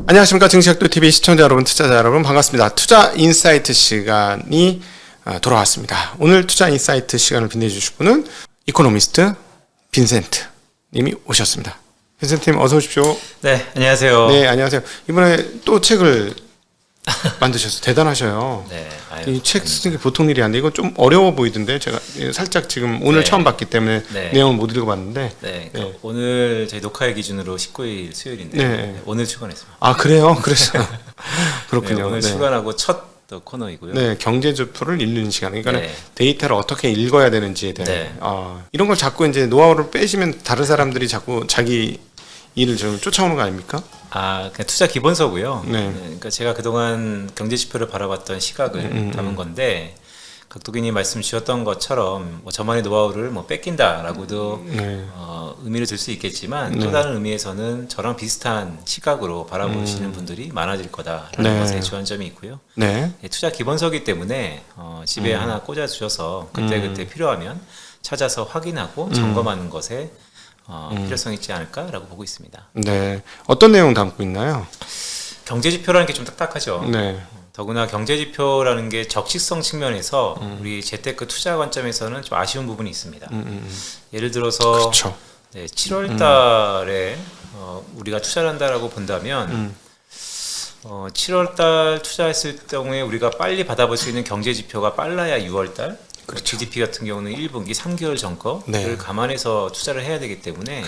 안녕하십니까. 증시학도TV 시청자 여러분, 투자자 여러분 반갑습니다. 투자 인사이트 시간이 돌아왔습니다. 오늘 투자 인사이트 시간을 빛내주실 분은 이코노미스트 빈센트 님이 오셨습니다. 빈센트 님 어서 오십시오. 네, 안녕하세요. 네, 안녕하세요. 이번에 또 책을 만드셔서 대단하셔요. 네, 이 책 쓰는 게 보통 일이 아닌데 이건 좀 어려워 보이던데 제가 살짝 지금 오늘 처음 봤기 때문에 내용을 못 읽어봤는데 오늘 저희 녹화일 기준으로 19일 수요일인데 오늘 출간했습니다. 아 그래요? 그래서 그렇군요. 오늘 출간하고 첫 코너이고요. 네, 경제지표를 읽는 시간. 그러니까 데이터를 어떻게 읽어야 되는지에 대한 이런 걸 자꾸 이제 노하우를 빼시면 다른 사람들이 자꾸 자기 일을 좀 쫓아오는 거 아닙니까? 그냥 투자 기본서고요. 그러니까 제가 그동안 경제 지표를 바라봤던 시각을 담은 건데 각도기님 말씀 주셨던 것처럼 뭐 저만의 노하우를 뭐 뺏긴다라고도 의미를 들 수 있겠지만 또 다른 의미에서는 저랑 비슷한 시각으로 바라보시는 분들이 많아질 거다라는 것에 주안점이 있고요. 투자 기본서이기 때문에 집에 하나 꽂아 주셔서 그때 필요하면 찾아서 확인하고 점검하는 것에 필요성이 있지 않을까라고 보고 있습니다. 네, 어떤 내용 담고 있나요? 경제 지표라는 게 좀 딱딱하죠. 더구나 경제 지표라는 게 적시성 측면에서 우리 재테크 투자 관점에서는 좀 아쉬운 부분이 있습니다. 예를 들어서 그렇죠. 7월 달에 우리가 투자를 한다라고 본다면 7월 달 투자했을 경우에 우리가 빨리 받아볼 수 있는 경제 지표가 빨라야 6월 달. 그렇죠. GDP 같은 경우는 1분기 3개월 전 거를 감안해서 투자를 해야 되기 때문에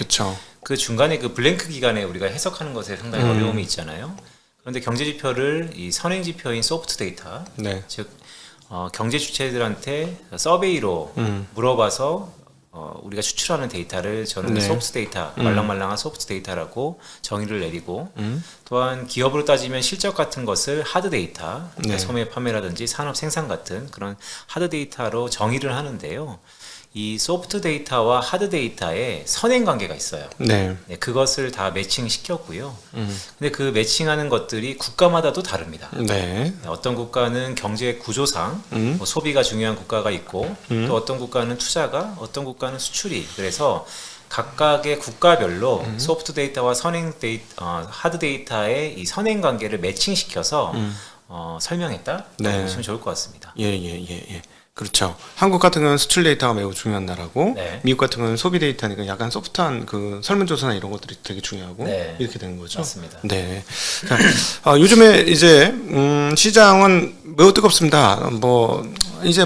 그 중간에 그 블랭크 기간에 우리가 해석하는 것에 상당히 어려움이 있잖아요. 그런데 경제 지표를 이 선행 지표인 소프트 데이터, 즉 경제 주체들한테 서베이로 물어봐서 우리가 추출하는 데이터를 저는 소프트 데이터, 말랑말랑한 소프트 데이터라고 정의를 내리고 또한 기업으로 따지면 실적 같은 것을 하드 데이터, 그러니까 소매 판매라든지 산업 생산 같은 그런 하드 데이터로 정의를 하는데요. 이 소프트 데이터와 하드 데이터에 선행 관계가 있어요. 그것을 다 매칭시켰고요. 근데 그 매칭하는 것들이 국가마다도 다릅니다. 어떤 국가는 경제 구조상 뭐 소비가 중요한 국가가 있고 또 어떤 국가는 투자가, 어떤 국가는 수출이. 그래서 각각의 국가별로 소프트 데이터와 하드 데이터의 이 선행 관계를 매칭시켜서 설명했다. 보시면 좋을 것 같습니다. 그렇죠. 한국 같은 경우는 수출 데이터가 매우 중요한 나라고 미국 같은 경우는 소비 데이터니까 약간 소프트한 그 설문조사나 이런 것들이 되게 중요하고 이렇게 되는 거죠. 맞습니다. 요즘에 이제 시장은 매우 뜨겁습니다. 이제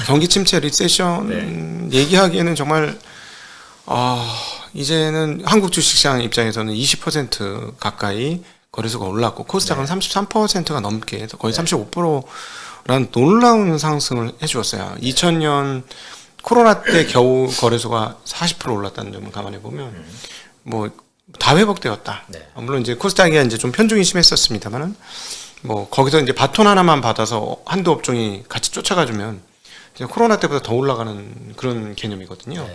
경기 침체, 리세션 얘기하기에는 정말 이제는 한국 주식시장 입장에서는 20% 가까이 거래소가 올랐고 코스닥은 33%가 넘게 거의 35%라는 놀라운 상승을 해주었어요. 2000년 코로나 때 겨우 거래소가 40% 올랐다는 점을 감안해 보면 다 회복되었다. 물론 이제 코스닥이 이제 좀 편중이 심했었습니다만은 거기서 이제 바톤 하나만 받아서 한두 업종이 같이 쫓아가주면 이제 코로나 때보다 더 올라가는 그런 개념이거든요.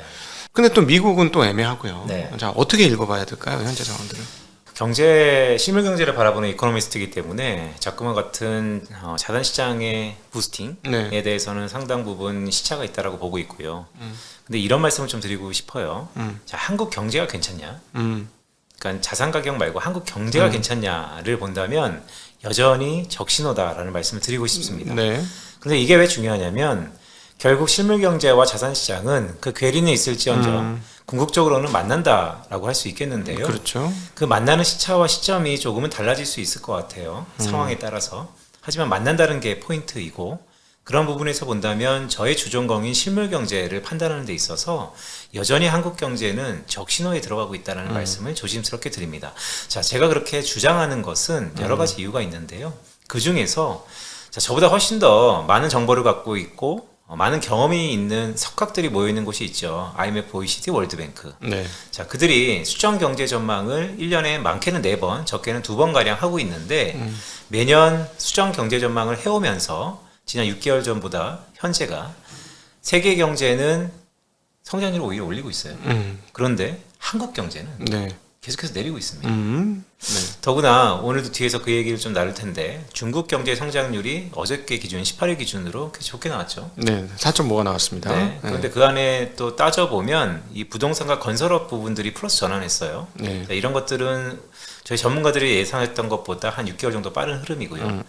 근데 또 미국은 또 애매하고요. 자, 어떻게 읽어봐야 될까요, 현재 상황들은? 실물 경제를 바라보는 이코노미스트이기 때문에 자꾸만 같은 자산 시장의 부스팅에 대해서는 상당 부분 시차가 있다라고 보고 있고요. 근데 이런 말씀을 좀 드리고 싶어요. 자, 한국 경제가 괜찮냐? 그러니까 자산 가격 말고 한국 경제가 괜찮냐를 본다면 여전히 적신호다라는 말씀을 드리고 싶습니다. 근데 이게 왜 중요하냐면 결국 실물 경제와 자산 시장은 그 괴리는 있을지언정 궁극적으로는 만난다라고 할 수 있겠는데요. 그 만나는 시차와 시점이 조금은 달라질 수 있을 것 같아요. 상황에 따라서. 하지만 만난다는 게 포인트이고 그런 부분에서 본다면 저의 주전공인 실물 경제를 판단하는 데 있어서 여전히 한국 경제는 적신호에 들어가고 있다는 말씀을 조심스럽게 드립니다. 자, 제가 그렇게 주장하는 것은 여러 가지 이유가 있는데요. 그 중에서 저보다 훨씬 더 많은 정보를 갖고 있고 많은 경험이 있는 석학들이 모여있는 곳이 있죠. IMF, OECD, 월드뱅크. 자, 그들이 수정 경제 전망을 1년에 많게는 4번, 적게는 2번가량 하고 있는데 매년 수정 경제 전망을 해오면서 지난 6개월 전보다 현재가 세계 경제는 성장률을 오히려 올리고 있어요. 그런데 한국 경제는 계속해서 내리고 있습니다. 네. 더구나 오늘도 뒤에서 그 얘기를 좀 나눌 텐데 중국 경제 성장률이 어저께 기준 18일 기준으로 꽤 좋게 나왔죠. 네, 4.5가 나왔습니다. 네. 그런데 그 안에 또 따져보면 이 부동산과 건설업 부분들이 플러스 전환했어요. 네. 이런 것들은 저희 전문가들이 예상했던 것보다 한 6개월 정도 빠른 흐름이고요.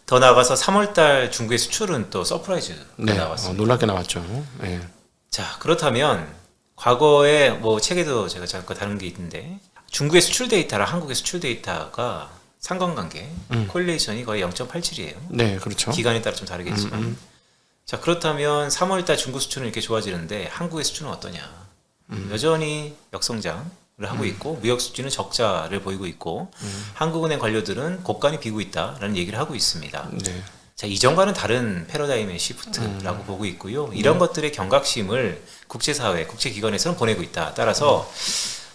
더 나아가서 3월달 중국의 수출은 또 서프라이즈가 네. 나왔습니다. 놀랍게 나왔죠. 네. 자, 그렇다면 과거에 뭐 책에도 제가 잠깐 다룬 게 있는데 중국의 수출 데이터랑 한국의 수출 데이터가 상관관계 콜레이션이 거의 0.87이에요. 네, 그렇죠. 기간에 따라 좀 다르겠지만. 자, 그렇다면 3월달 중국 수출은 이렇게 좋아지는데 한국의 수출은 어떠냐? 여전히 역성장을 하고 있고 무역 수지는 적자를 보이고 있고 한국은행 관료들은 곡간이 비고 있다라는 얘기를 하고 있습니다. 네. 자, 이전과는 다른 패러다임의 시프트라고 보고 있고요. 이런 것들의 경각심을 국제사회, 국제기관에서는 보내고 있다. 따라서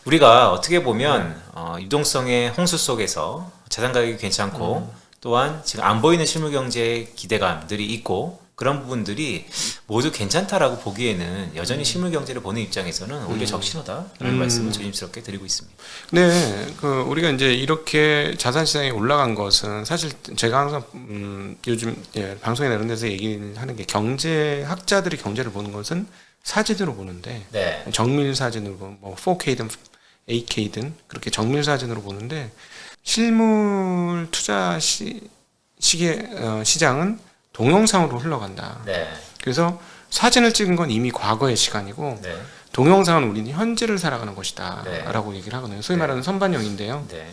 우리가 어떻게 보면 유동성의 홍수 속에서 자산 가격이 괜찮고 또한 지금 안 보이는 실물 경제의 기대감들이 있고 그런 부분들이 모두 괜찮다라고 보기에는 여전히 실물 경제를 보는 입장에서는 오히려 적신호다라는 말씀을 조심스럽게 드리고 있습니다. 네, 우리가 이제 이렇게 자산 시장이 올라간 것은 사실 제가 항상 요즘 방송이나 이런 데서 얘기하는 게 경제학자들이 경제를 보는 것은 사진으로 보는데 네. 정밀 사진으로 보면 뭐 4K든 8K든 그렇게 정밀 사진으로 보는데 실물 투자 시장은 동영상으로 흘러간다. 네. 그래서 사진을 찍은 건 이미 과거의 시간이고 네. 동영상은 우리는 현재를 살아가는 것이다 네. 라고 얘기를 하거든요. 소위 네. 말하는 선반영인데요. 네.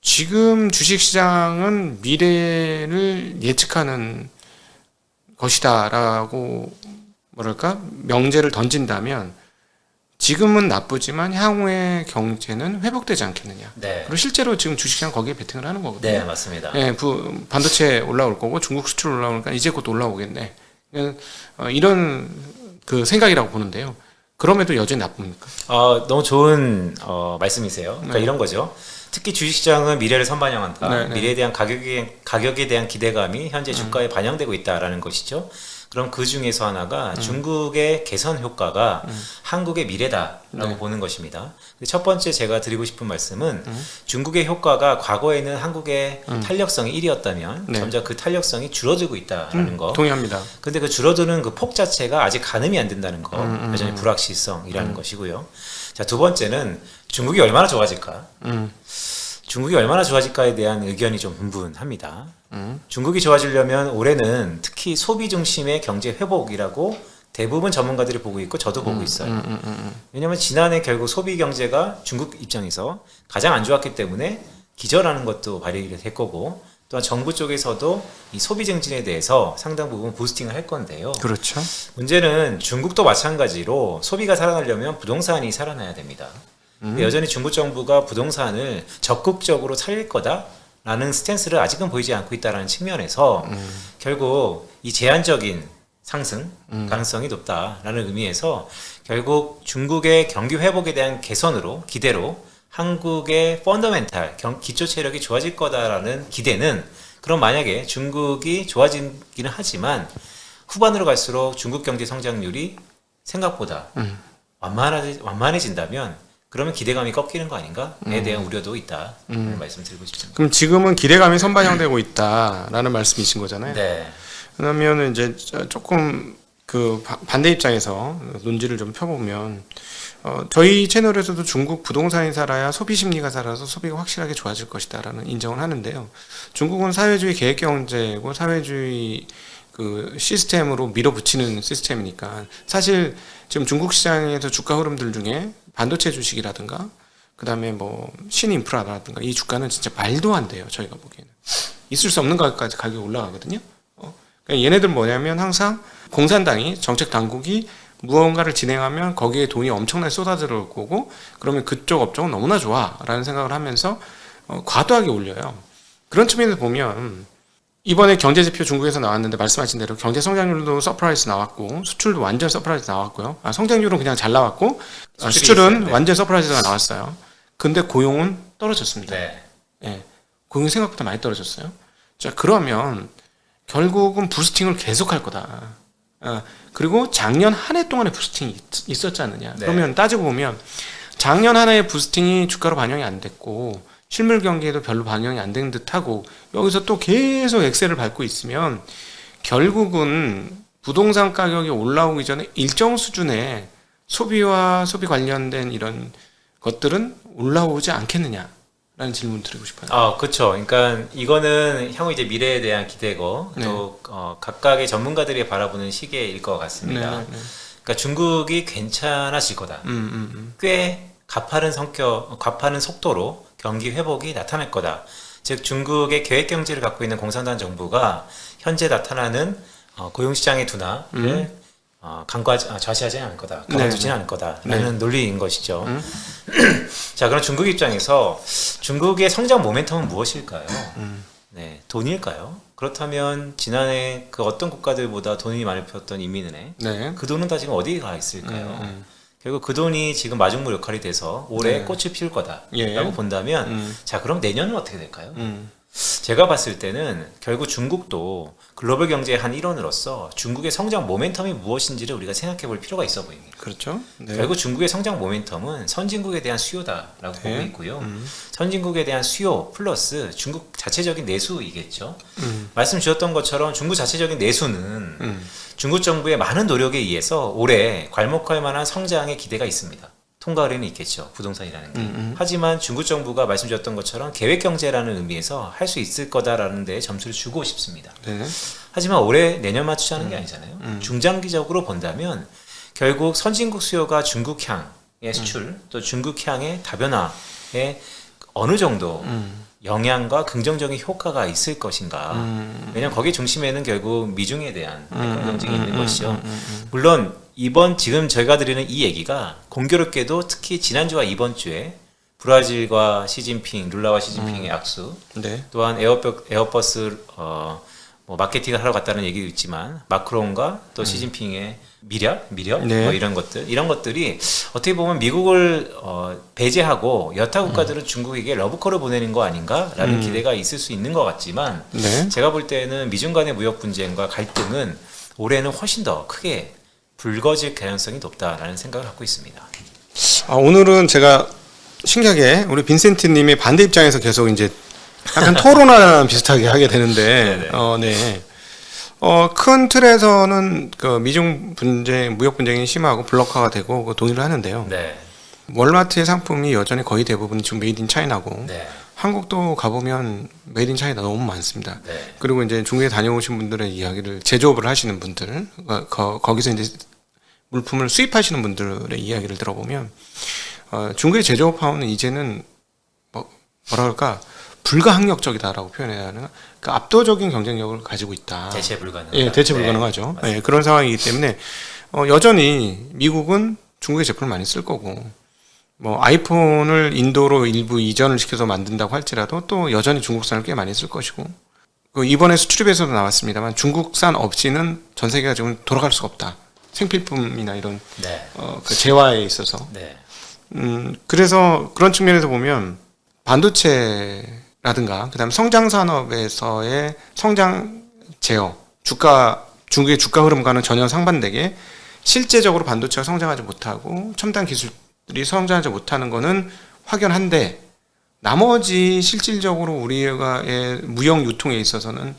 지금 주식시장은 미래를 예측하는 것이다 라고 뭐랄까 명제를 던진다면 지금은 나쁘지만 향후의 경제는 회복되지 않겠느냐. 네. 그리고 실제로 지금 주식시장 거기에 베팅을 하는 거거든요. 네, 맞습니다. 네, 반도체 올라올 거고 중국 수출 올라오니까 이제 곧 올라오겠네. 이런 그 생각이라고 보는데요. 그럼에도 여전히 나쁩니까? 너무 좋은 말씀이세요. 그러니까 네. 이런 거죠. 특히 주식시장은 미래를 선반영한다. 네, 네. 미래에 대한 가격에 대한 기대감이 현재 주가에 반영되고 있다라는 것이죠. 그럼 그 중에서 하나가 중국의 개선 효과가 한국의 미래다라고 네. 보는 것입니다. 첫 번째 제가 드리고 싶은 말씀은 중국의 효과가 과거에는 한국의 탄력성이 1이었다면 네. 점점 그 탄력성이 줄어들고 있다라는 거. 동의합니다. 근데 그 줄어드는 그 폭 자체가 아직 가늠이 안 된다는 거. 여전히 불확실성이라는 것이고요. 자, 두 번째는 중국이 얼마나 좋아질까? 중국이 얼마나 좋아질까에 대한 의견이 좀 분분합니다. 중국이 좋아지려면 올해는 특히 소비 중심의 경제 회복이라고 대부분 전문가들이 보고 있고 저도 보고 있어요. 왜냐하면 지난해 결국 소비 경제가 중국 입장에서 가장 안 좋았기 때문에 기절하는 것도 발휘를 할 거고 또한 정부 쪽에서도 이 소비 증진에 대해서 상당 부분 부스팅을 할 건데요. 그렇죠. 문제는 중국도 마찬가지로 소비가 살아나려면 부동산이 살아나야 됩니다. 근데 여전히 중국 정부가 부동산을 적극적으로 살릴 거다라는 스탠스를 아직은 보이지 않고 있다는 측면에서 결국 이 제한적인 상승 가능성이 높다라는 의미에서 결국 중국의 경기 회복에 대한 개선으로 기대로 한국의 펀더멘탈 기초 체력이 좋아질 거다라는 기대는 그럼 만약에 중국이 좋아지기는 하지만 후반으로 갈수록 중국 경제 성장률이 생각보다 완만해진다면 그러면 기대감이 꺾이는 거 아닌가에 대한 우려도 있다. 말씀드리고 싶습니다. 그럼 지금은 기대감이 선반영되고 있다라는 말씀이신 거잖아요. 네. 그러면 이제 조금 그 반대 입장에서 논지를 좀 펴보면 저희 채널에서도 중국 부동산이 살아야 소비 심리가 살아서 소비가 확실하게 좋아질 것이다라는 인정을 하는데요. 중국은 사회주의 계획 경제고 사회주의 그 시스템으로 밀어붙이는 시스템이니까 사실 지금 중국 시장에서 주가 흐름들 중에 반도체 주식이라든가 그다음에 뭐 신인프라라든가 이 주가는 진짜 말도 안 돼요. 저희가 보기에는 있을 수 없는 가격까지 가격이 올라가거든요. 그러니까 얘네들 뭐냐면 항상 공산당이 정책 당국이 무언가를 진행하면 거기에 돈이 엄청나게 쏟아들어올 거고 그러면 그쪽 업종은 너무나 좋아라는 생각을 하면서 과도하게 올려요. 그런 측면에서 보면 이번에 경제지표 중국에서 나왔는데 말씀하신 대로 경제 성장률도 서프라이즈 나왔고 수출도 완전 서프라이즈 나왔고요. 성장률은 그냥 잘 나왔고 수출은 완전 서프라이즈가 나왔어요. 근데 고용은 떨어졌습니다. 네. 네. 고용이 생각보다 많이 떨어졌어요. 자, 그러면 결국은 부스팅을 계속할 거다. 그리고 작년 한 해 동안의 부스팅이 있었지 않느냐. 네. 그러면 따지고 보면 작년 한 해의 부스팅이 주가로 반영이 안 됐고 실물 경기에도 별로 반영이 안 된 듯하고 여기서 또 계속 엑셀을 밟고 있으면 결국은 부동산 가격이 올라오기 전에 일정 수준의 소비와 소비 관련된 이런 것들은 올라오지 않겠느냐라는 질문 드리고 싶어요. 그렇죠. 그러니까 이거는 향후 이제 미래에 대한 기대고 네. 또 각각의 전문가들이 바라보는 시계일 것 같습니다. 네. 그러니까 중국이 괜찮아질 거다. 꽤 가파른 속도로 경기 회복이 나타날 거다. 즉 중국의 계획 경제를 갖고 있는 공산당 정부가 현재 나타나는 고용시장의 둔화를 좌시하지 않을 거다. 가만두지는 않을 거다라는 논리인 것이죠. 자, 그럼 중국 입장에서 중국의 성장 모멘텀은 무엇일까요? 네, 돈일까요? 그렇다면 지난해 그 어떤 국가들보다 돈이 많이 풀었던 인민은행, 네. 그 돈은 다 지금 어디에 가 있을까요? 결국 그 돈이 지금 마중물 역할이 돼서 올해 네. 꽃을 피울 거다라고 예. 본다면 자, 그럼 내년은 어떻게 될까요? 제가 봤을 때는 결국 중국도 글로벌 경제의 한 일원으로서 중국의 성장 모멘텀이 무엇인지를 우리가 생각해 볼 필요가 있어 보입니다. 그렇죠. 네. 결국 중국의 성장 모멘텀은 선진국에 대한 수요다라고 보고 있고요. 선진국에 대한 수요 플러스 중국 자체적인 내수이겠죠. 말씀 주셨던 것처럼 중국 자체적인 내수는 중국 정부의 많은 노력에 의해서 올해 괄목할 만한 성장의 기대가 있습니다. 통과 의뢰는 있겠죠. 부동산이라는 게. 하지만 중국 정부가 말씀 주셨던 것처럼 계획 경제라는 의미에서 할 수 있을 거다라는 데 점수를 주고 싶습니다. 네. 하지만 올해 내년만 투자하는 게 아니잖아요. 중장기적으로 본다면 결국 선진국 수요가 중국향의 수출 또 중국향의 다변화에 어느 정도 영향과 긍정적인 효과가 있을 것인가. 왜냐하면 거기 중심에는 결국 미중에 대한 경쟁이 있는 것이죠. 물론 지금 저희가 드리는 이 얘기가 공교롭게도 특히 지난주와 이번 주에 브라질과 시진핑, 룰라와 시진핑의 악수, 네. 또한 에어버스 마케팅을 하러 갔다는 얘기도 있지만 마크롱과 또 시진핑의 미력 네. 뭐 이런 것들이 어떻게 보면 미국을 배제하고 여타 국가들은 중국에게 러브콜을 보내는 거 아닌가라는 기대가 있을 수 있는 것 같지만 네. 제가 볼 때는 미중 간의 무역 분쟁과 갈등은 올해는 훨씬 더 크게 불거질 가능성이 높다라는 생각을 갖고 있습니다. 오늘은 제가 신기하게 우리 빈센트님의 반대 입장에서 계속 이제 약간 토론하는 비슷하게 하게 되는데, 네. 큰 틀에서는 그 미중 분쟁, 무역 분쟁이 심하고 블록화가 되고 동의를 하는데요. 네. 월마트의 상품이 여전히 거의 대부분 지금 메이드 인 차이나고 네. 한국도 가보면 메이드 인 차이나 너무 많습니다. 네. 그리고 이제 중국에 다녀오신 분들의 이야기를 제조업을 하시는 분들, 거기서 이제 물품을 수입하시는 분들의 이야기를 들어보면 중국의 제조업하고는 이제는 뭐라 그럴까 불가항력적이다라고 표현해야 하나? 그러니까 압도적인 경쟁력을 가지고 있다. 대체 불가능. 예, 대체 불가능하죠. 네, 그런 상황이기 때문에 여전히 미국은 중국의 제품을 많이 쓸 거고 뭐 아이폰을 인도로 일부 이전을 시켜서 만든다고 할지라도 또 여전히 중국산을 꽤 많이 쓸 것이고 그 이번에 수출입에서도 나왔습니다만 중국산 없이는 전 세계가 지금 돌아갈 수가 없다. 생필품이나 이런 네. 그 재화에 있어서. 네. 그래서 그런 측면에서 보면 반도체라든가 그다음 성장 산업에서의 성장 제어, 중국의 주가 흐름과는 전혀 상반되게 실제적으로 반도체가 성장하지 못하고 첨단 기술들이 성장하지 못하는 거는 확연한데 나머지 실질적으로 우리의 무역 유통에 있어서는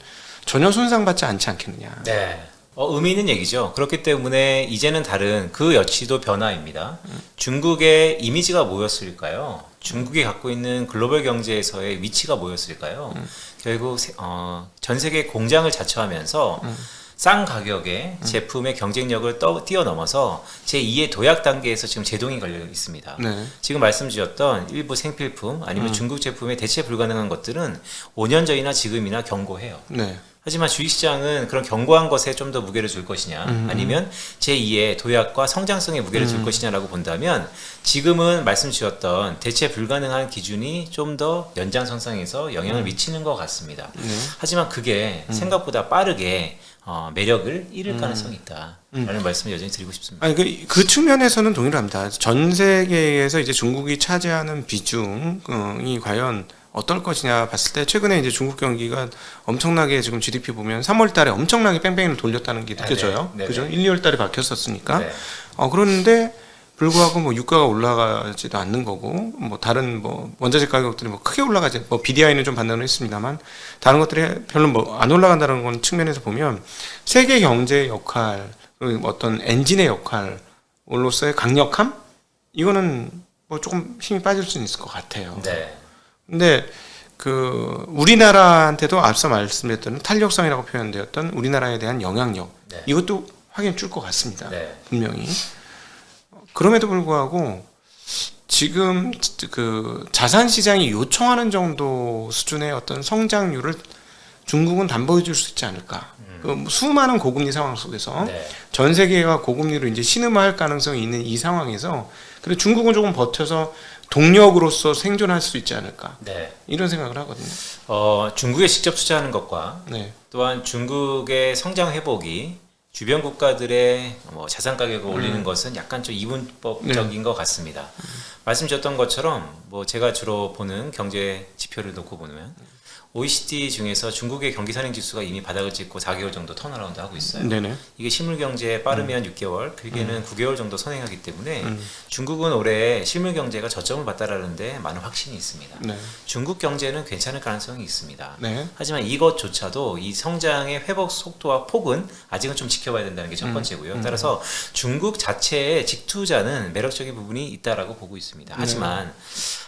전혀 손상받지 않지 않겠느냐. 네. 의미 있는 얘기죠. 그렇기 때문에 이제는 다른 그 여치도 변화입니다. 중국의 이미지가 뭐였을까요? 중국이 갖고 있는 글로벌 경제에서의 위치가 뭐였을까요? 결국 전 세계 공장을 자처하면서 싼 가격에 제품의 경쟁력을 뛰어넘어서 제2의 도약 단계에서 지금 제동이 걸려 있습니다. 네. 지금 말씀 주셨던 일부 생필품 아니면 중국 제품의 대체 불가능한 것들은 5년 전이나 지금이나 견고해요. 네. 하지만 주식시장은 그런 견고한 것에 좀 더 무게를 줄 것이냐 아니면 제2의 도약과 성장성에 무게를 줄 것이냐라고 본다면 지금은 말씀 주셨던 대체 불가능한 기준이 좀 더 연장선상에서 영향을 미치는 것 같습니다. 하지만 그게 생각보다 빠르게 매력을 잃을 가능성이 있다라는 말씀을 여전히 드리고 싶습니다. 아니 그 측면에서는 동의를 합니다. 전 세계에서 이제 중국이 차지하는 비중이 과연 어떨 것이냐 봤을 때 최근에 이제 중국 경기가 엄청나게 지금 GDP 보면 3월 달에 엄청나게 뺑뺑이를 돌렸다는 게 느껴져요. 네. 그죠? 1, 2월 달에 박혔었으니까. 네. 그런데 불구하고 뭐 유가가 올라가지도 않는 거고 뭐 다른 뭐 원자재 가격들이 뭐 크게 올라가지 뭐 BDI는 좀 반등을 했습니다만 다른 것들이 별로 뭐 안 올라간다는 건 측면에서 보면 세계 경제의 역할 그리고 어떤 엔진의 역할로서의 강력함 이거는 뭐 조금 힘이 빠질 수는 있을 것 같아요. 네. 근데 그 우리나라한테도 앞서 말씀드렸던 탄력성이라고 표현되었던 우리나라에 대한 영향력 네. 이것도 확연히 줄 것 같습니다. 네. 분명히. 그럼에도 불구하고 지금 그 자산 시장이 요청하는 정도 수준의 어떤 성장률을 중국은 담보해 줄 수 있지 않을까. 그 수많은 고금리 상황 속에서 네. 전 세계가 고금리로 이제 신음할 가능성이 있는 이 상황에서 그래 중국은 조금 버텨서 동력으로서 생존할 수 있지 않을까. 네. 이런 생각을 하거든요. 중국에 직접 투자하는 것과 네. 또한 중국의 성장 회복이 주변 국가들의 뭐 자산 가격을 올리는 것은 약간 좀 이분법적인 것 같습니다. 말씀 주셨던 것처럼 뭐 제가 주로 보는 경제 지표를 놓고 보면 OECD 중에서 중국의 경기 선행 지수가 이미 바닥을 찍고 4개월 정도 턴어라운드 하고 있어요. 네네. 이게 실물 경제 빠르면 6개월, 길게는 9개월 정도 선행하기 때문에 중국은 올해 실물 경제가 저점을 봤다라는데 많은 확신이 있습니다. 네. 중국 경제는 괜찮을 가능성이 있습니다. 네. 하지만 이것조차도 이 성장의 회복 속도와 폭은 아직은 좀 지켜봐야 된다는 게 첫 번째고요. 따라서 중국 자체의 직투자는 매력적인 부분이 있다라고 보고 있습니다. 하지만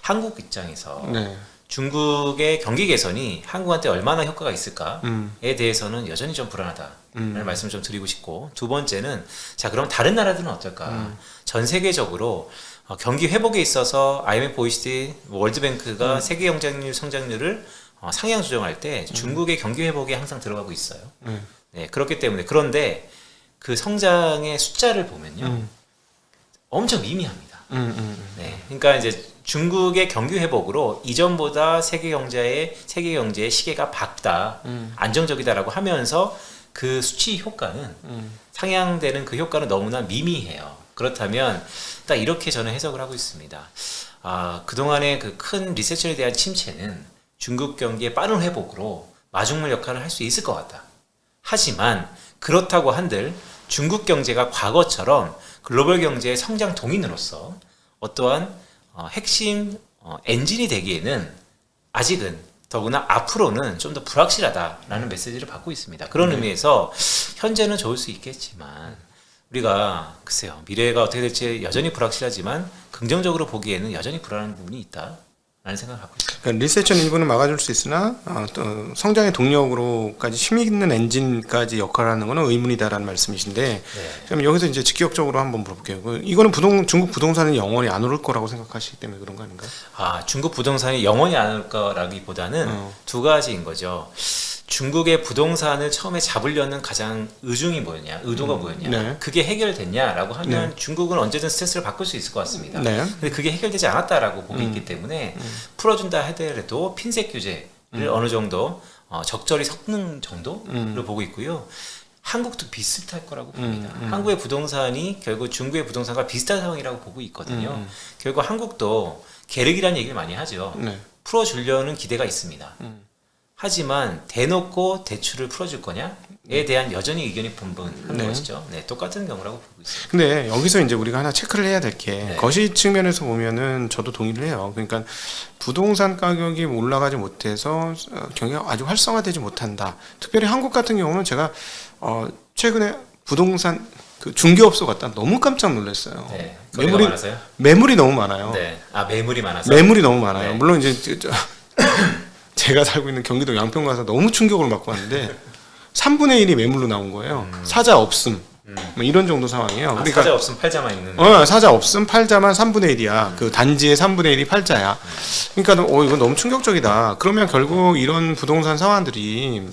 한국 입장에서 네. 중국의 경기 개선이 한국한테 얼마나 효과가 있을까에 대해서는 여전히 좀 불안하다라는 말씀을 좀 드리고 싶고, 두 번째는 자 그럼 다른 나라들은 어떨까? 전 세계적으로 경기 회복에 있어서 IMF, OECD, 월드뱅크가 세계 경쟁률 성장률을 상향 조정할 때 중국의 경기 회복에 항상 들어가고 있어요. 네, 그렇기 때문에 그런데 그 성장의 숫자를 보면요, 엄청 미미합니다. 네, 그러니까 이제 중국의 경기 회복으로 이전보다 세계 경제의 시계가 밝다, 안정적이다라고 하면서 그 수치 효과는 상향되는 그 효과는 너무나 미미해요. 그렇다면 딱 이렇게 저는 해석을 하고 있습니다. 그동안의 그 큰 리세션에 대한 침체는 중국 경기의 빠른 회복으로 마중물 역할을 할 수 있을 것 같다. 하지만 그렇다고 한들 중국 경제가 과거처럼 글로벌 경제의 성장 동인으로서 어떠한 핵심 엔진이 되기에는 아직은 더구나 앞으로는 좀 더 불확실하다라는 메시지를 받고 있습니다. 그런 의미에서 현재는 좋을 수 있겠지만 우리가 글쎄요, 미래가 어떻게 될지 여전히 불확실하지만 긍정적으로 보기에는 여전히 불안한 부분이 있다라는 생각을 갖고 있습니다. 그러니까 리세션 일부는 막아줄 수 있으나 또 성장의 동력으로까지 힘 있는 엔진까지 역할을 하는 것은 의문이다라는 말씀이신데, 네. 그럼 여기서 이제 직격적으로 한번 물어볼게요. 이거는 중국 부동산은 영원히 안 오를 거라고 생각하시기 때문에 그런 거 아닌가요? 중국 부동산이 영원히 안 올 거라기보다는 두 가지인 거죠. 중국의 부동산을 처음에 잡으려는 가장 의도가 뭐였냐, 네. 그게 해결됐냐라고 하면 중국은 언제든 스트레스를 바꿀 수 있을 것 같습니다. 네. 근데 그게 해결되지 않았다라고 보고 있기 때문에 풀어준다 하더라도 핀셋 규제를 어느 정도 적절히 섞는 정도를 보고 있고요. 한국도 비슷할 거라고 봅니다. 한국의 부동산이 결국 중국의 부동산과 비슷한 상황이라고 보고 있거든요. 결국 한국도 계륵이라는 얘기를 많이 하죠. 네. 풀어주려는 기대가 있습니다. 하지만 대놓고 대출을 풀어줄 거냐에 대한 여전히 의견이 분분한 네. 것이죠. 네, 똑같은 경우라고 보고 있습니다. 근데 여기서 이제 우리가 하나 체크를 해야 될 게, 네. 거시 측면에서 보면은 저도 동의를 해요. 그러니까 부동산 가격이 올라가지 못해서 경기가 아주 활성화되지 못한다. 특별히 한국 같은 경우는 제가 최근에 부동산 그 중개업소 갔다 너무 깜짝 놀랐어요. 네, 매물이 너무 많아요. 네, 매물이 많아서. 매물이 너무 많아요. 네. 물론 이제 제가 살고 있는 경기도 양평 가서 너무 충격을 받고 왔는데 3분의 1이 매물로 나온 거예요. 사자 없음. 뭐 이런 정도 상황이에요. 그러니까 사자 없으면 팔자만 있는. 사자 없음 팔자만 3분의 1이야. 그 단지의 3분의 1이 팔자야. 그러니까 이건 너무 충격적이다. 그러면 결국 이런 부동산 상황들이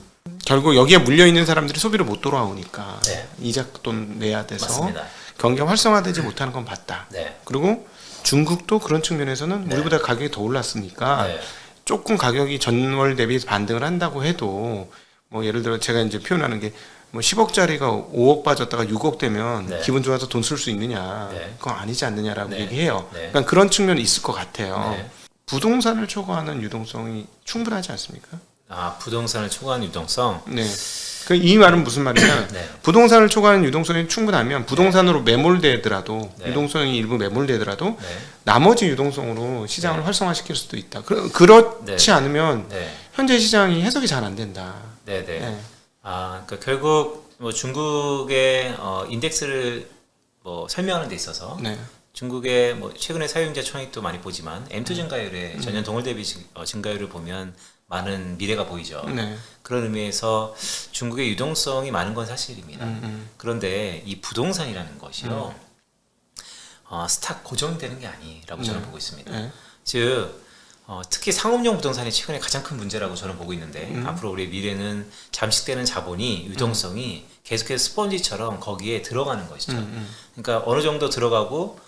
결국 여기에 물려 있는 사람들이 소비를 못 돌아오니까 네. 이자 돈 내야 돼서 맞습니다. 경기가 활성화되지 못하는 건 맞다. 네. 그리고 중국도 그런 측면에서는 네. 우리보다 가격이 더 올랐으니까 네. 조금 가격이 전월 대비해서 반등을 한다고 해도 뭐 예를 들어 제가 이제 표현하는 게 뭐 10억짜리가 5억 빠졌다가 6억 되면 네. 기분 좋아서 돈 쓸 수 있느냐? 네. 그건 아니지 않느냐라고 네. 얘기해요. 네. 그러니까 그런 측면이 있을 것 같아요. 네. 부동산을 초과하는 유동성이 충분하지 않습니까? 부동산을 초과한 유동성. 네. 이 말은 무슨 말이냐? 네. 부동산을 초과하는 유동성이 충분하면 부동산으로 매몰되더라도 네. 유동성이 일부 매몰되더라도 네. 나머지 유동성으로 시장을 네. 활성화시킬 수도 있다. 그렇지 네. 않으면 네. 현재 시장이 해석이 잘 안 된다. 네, 네. 네. 그러니까 결국 뭐 중국의 인덱스를 뭐 설명하는 데 있어서 네. 중국의 뭐 최근에 사용자 총액도 많이 보지만 M2 증가율의 전년 동월 대비 증가율을 보면 많은 미래가 보이죠. 네. 그런 의미에서 중국의 유동성이 많은 건 사실입니다. 그런데 이 부동산이라는 것이요, 스탁 고정되는 게 아니라고 저는 보고 있습니다. 네. 즉 특히 상업용 부동산이 최근에 가장 큰 문제라고 저는 보고 있는데 앞으로 우리의 미래는 잠식되는 자본이 유동성이 계속해서 스펀지처럼 거기에 들어가는 것이죠. 그러니까 어느 정도 들어가고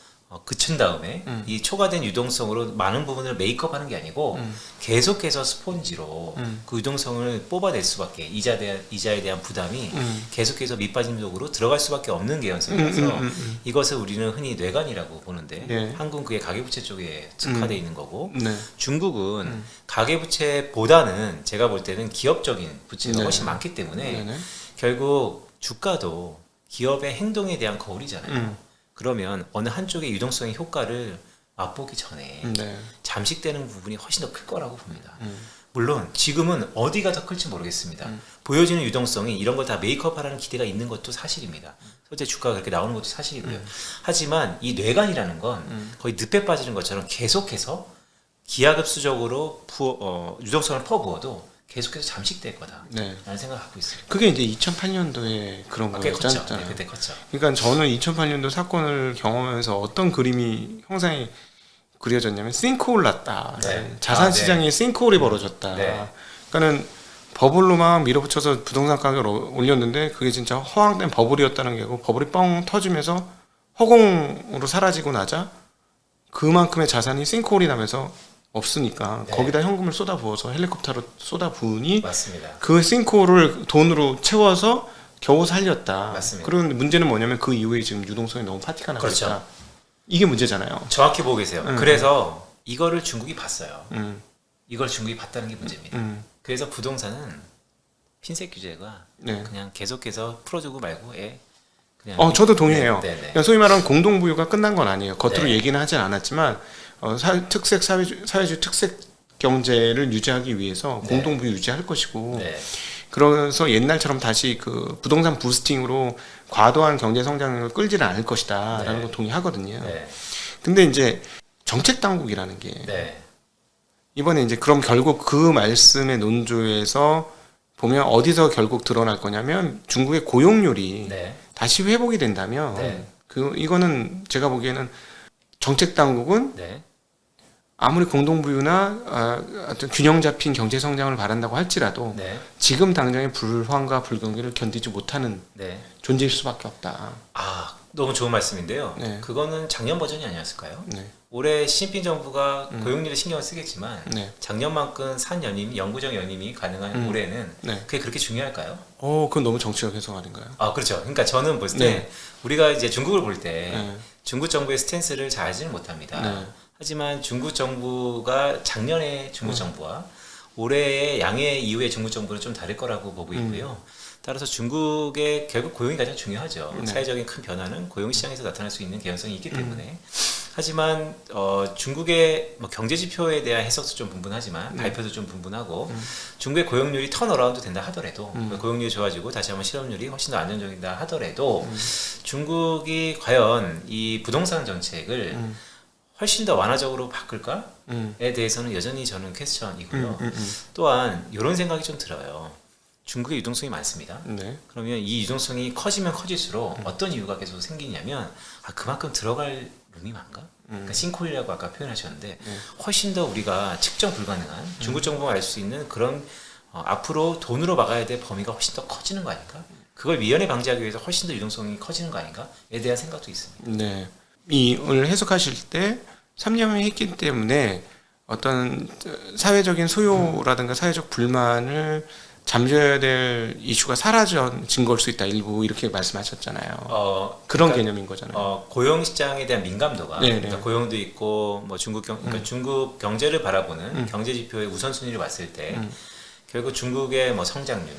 그친 다음에 이 초과된 유동성으로 많은 부분을 메이크업하는 게 아니고 계속해서 스폰지로 그 유동성을 뽑아낼 수밖에 이자에 대한 부담이 계속해서 밑빠짐적으로 들어갈 수밖에 없는 개연성이라서 이것을 우리는 흔히 뇌관이라고 보는데 네. 한국은 그게 가계부채 쪽에 특화되어 있는 거고 네. 중국은 가계부채보다는 제가 볼 때는 기업적인 부채가 네. 훨씬 많기 때문에 네네. 결국 주가도 기업의 행동에 대한 거울이잖아요. 그러면 어느 한쪽의 유동성의 효과를 맛보기 전에 네. 잠식되는 부분이 훨씬 더 클 거라고 봅니다. 물론 지금은 어디가 더 클지 모르겠습니다. 보여지는 유동성이 이런 걸 다 메이크업하라는 기대가 있는 것도 사실입니다. 실제 주가가 그렇게 나오는 것도 사실이고요. 하지만 이 뇌관이라는 건 거의 늪에 빠지는 것처럼 계속해서 기하급수적으로 유동성을 퍼부어도 계속해서 잠식될 거다. 네. 라는 생각을 갖고 있습니다. 그게 이제 2008년도에 그런 꽤 컸죠. 거였잖아요. 네, 그때 컸죠. 그러니까 저는 2008년도 사건을 경험하면서 어떤 그림이 형상이 그려졌냐면 싱크홀 났다. 네. 자산 네. 시장에 싱크홀이 벌어졌다. 네. 그러니까는 버블로 막 밀어붙여서 부동산 가격을 올렸는데 그게 진짜 허황된 버블이었다는 게 아니고 버블이 뻥 터지면서 허공으로 사라지고 나자 그만큼의 자산이 싱크홀이 나면서 없으니까 네. 거기다 현금을 쏟아부어서 헬리콥터로 쏟아부으니 맞습니다. 그 싱크홀을 돈으로 채워서 겨우 살렸다. 맞습니다. 그런 문제는 뭐냐면 그 이후에 지금 유동성이 너무 파티가 나고 그렇죠. 있다. 이게 문제잖아요. 정확히 보고 계세요. 그래서 이거를 중국이 봤어요. 음, 이걸 중국이 봤다는 게 문제입니다. 그래서 부동산은 핀셋 규제가 네. 그냥 계속해서 풀어주고 말고 그냥 저도 동의해요. 네, 네, 네. 그러니까 소위 말하는 공동부유가 끝난 건 아니에요. 겉으로 네. 얘기는 하진 않았지만 사회주의 특색 경제를 유지하기 위해서 네. 공동부유 유지할 것이고 네. 그래서 옛날처럼 다시 그 부동산 부스팅으로 과도한 경제 성장을 끌지는 않을 것이다라는 네. 거 동의하거든요. 네. 근데 이제 정책 당국이라는 게 네. 이번에 이제 그럼 결국 그 말씀의 논조에서 보면 어디서 결국 드러날 거냐면 중국의 고용률이 네. 다시 회복이 된다면 네. 이거는 제가 보기에는 정책 당국은 네. 아무리 공동부유나 어떤 균형 잡힌 경제 성장을 바란다고 할지라도 네. 지금 당장의 불황과 불경기를 견디지 못하는 네. 존재일 수밖에 없다. 너무 좋은 말씀인데요. 네. 그거는 작년 버전이 아니었을까요? 네. 올해 시진핑 정부가 고용률에 신경을 쓰겠지만 네. 작년만큼 영구적 연임이 가능한 올해는 네. 그게 그렇게 중요할까요? 그건 너무 정치적 해석 아닌가요? 그렇죠. 그러니까 저는 볼 때 네. 우리가 이제 중국을 볼 때 네. 중국 정부의 스탠스를 잘 알지는 못합니다. 네. 하지만 중국 정부가 작년의 중국 정부와 올해의 양해 이후의 중국 정부는 좀 다를 거라고 보고 있고요. 따라서 중국의 결국 고용이 가장 중요하죠. 네. 사회적인 큰 변화는 고용 시장에서 나타날 수 있는 개연성이 있기 때문에. 하지만 중국의 뭐 경제 지표에 대한 해석도 좀 분분하지만 발표도 좀 분분하고 중국의 고용률이 턴어라운드 된다 하더라도 고용률이 좋아지고 다시 한번 실업률이 훨씬 더 안정적이다 하더라도 중국이 과연 이 부동산 정책을 훨씬 더 완화적으로 바꿀까에 대해서는 여전히 저는 퀘스천이고요. 또한 이런 생각이 좀 들어요. 중국의 유동성이 많습니다. 네. 그러면 이 유동성이 커지면 커질수록 어떤 이유가 계속 생기냐면 그만큼 들어갈 룸이 많가? 그러니까 싱크홀이라고 아까 표현하셨는데 훨씬 더 우리가 측정 불가능한 중국 정부가 알 수 있는 그런 앞으로 돈으로 막아야 될 범위가 훨씬 더 커지는 거 아닐까? 그걸 미연에 방지하기 위해서 훨씬 더 유동성이 커지는 거 아닌가에 대한 생각도 있습니다. 네. 이걸 해석하실 때 3년을 했기 때문에 어떤 사회적인 소요라든가 사회적 불만을 잠재워야 될 이슈가 사라진 걸 수 있다 일부 이렇게 말씀하셨잖아요. 그런 그러니까, 개념인 거잖아요. 고용 시장에 대한 민감도가 네네. 그러니까 고용도 있고 뭐 그러니까 중국 경제를 바라보는 경제 지표의 우선순위를 봤을 때 결국 중국의 뭐 성장률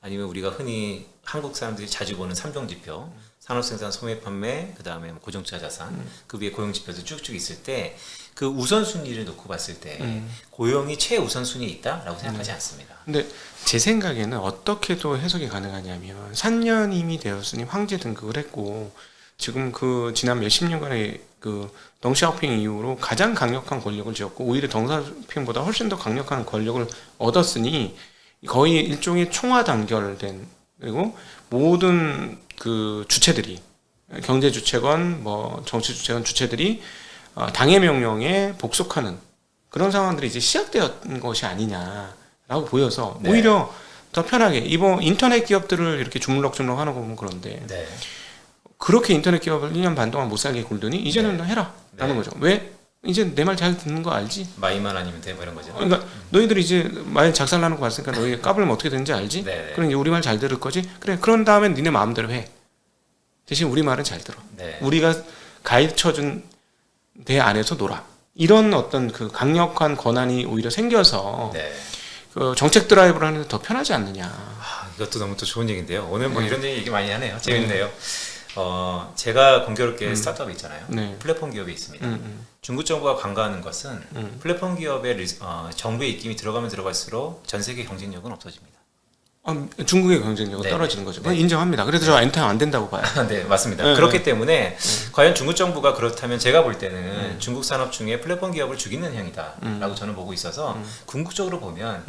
아니면 우리가 흔히 한국 사람들이 자주 보는 3종 지표, 산업생산, 소매판매, 그 다음에 고정투자 자산, 그 위에 고용 지표도 쭉쭉 있을 때 그 우선순위를 놓고 봤을 때 고용이 최우선순위에 있다라고 생각하지 않습니다. 근데 제 생각에는 어떻게도 해석이 가능하냐면 3년임이 되었으니 황제 등극을 했고 지금 그 지난 몇십 년간의 그 덩샤오핑 이후로 가장 강력한 권력을 쥐었고 오히려 덩샤오핑보다 훨씬 더 강력한 권력을 얻었으니 거의 일종의 총화 단결된 그리고 모든 그 주체들이 경제 주체건 뭐 정치 주체건 주체들이 당의 명령에 복속하는 그런 상황들이 이제 시작되었던 것이 아니냐라고 보여서 네. 오히려 더 편하게 이번 인터넷 기업들을 이렇게 주물럭주물럭 하는 거 보면 그런데 네. 그렇게 인터넷 기업을 1년 반 동안 못 살게 굴더니 이제는 네. 해라 라는 거죠. 왜? 이제 내 말 잘 듣는 거 알지? 마이만 아니면 돼, 뭐 이런 거죠. 그러니까 너희들이 이제 말 작살나는 거 봤으니까 너희 까불면 어떻게 되는지 알지? 네. 그럼 이제 우리 말 잘 들을 거지? 그래 그런 다음에 니네 마음대로 해. 대신 우리 말은 잘 들어. 네. 우리가 가르쳐준 내 안에서 놀아. 이런 어떤 그 강력한 권한이 오히려 생겨서 네. 그 정책 드라이브를 하는데 더 편하지 않느냐. 이것도 너무 또 좋은 얘기인데요. 오늘 뭐 이런 얘기 많이 하네요. 재밌네요. 제가 공교롭게 스타트업이 있잖아요. 네. 플랫폼 기업이 있습니다. 중국 정부가 관가하는 것은 플랫폼 기업의 정부의 입김이 들어가면 들어갈수록 전 세계 경쟁력은 없어집니다. 중국의 경쟁력은 네. 떨어지는 거죠. 네. 인정합니다. 그래서 저 엔터 안 된다고 봐요. 네, 맞습니다. 네, 그렇기 네. 때문에 과연 중국 정부가 그렇다면 제가 볼 때는 중국 산업 중에 플랫폼 기업을 죽이는 행위다라고 저는 보고 있어서 궁극적으로 보면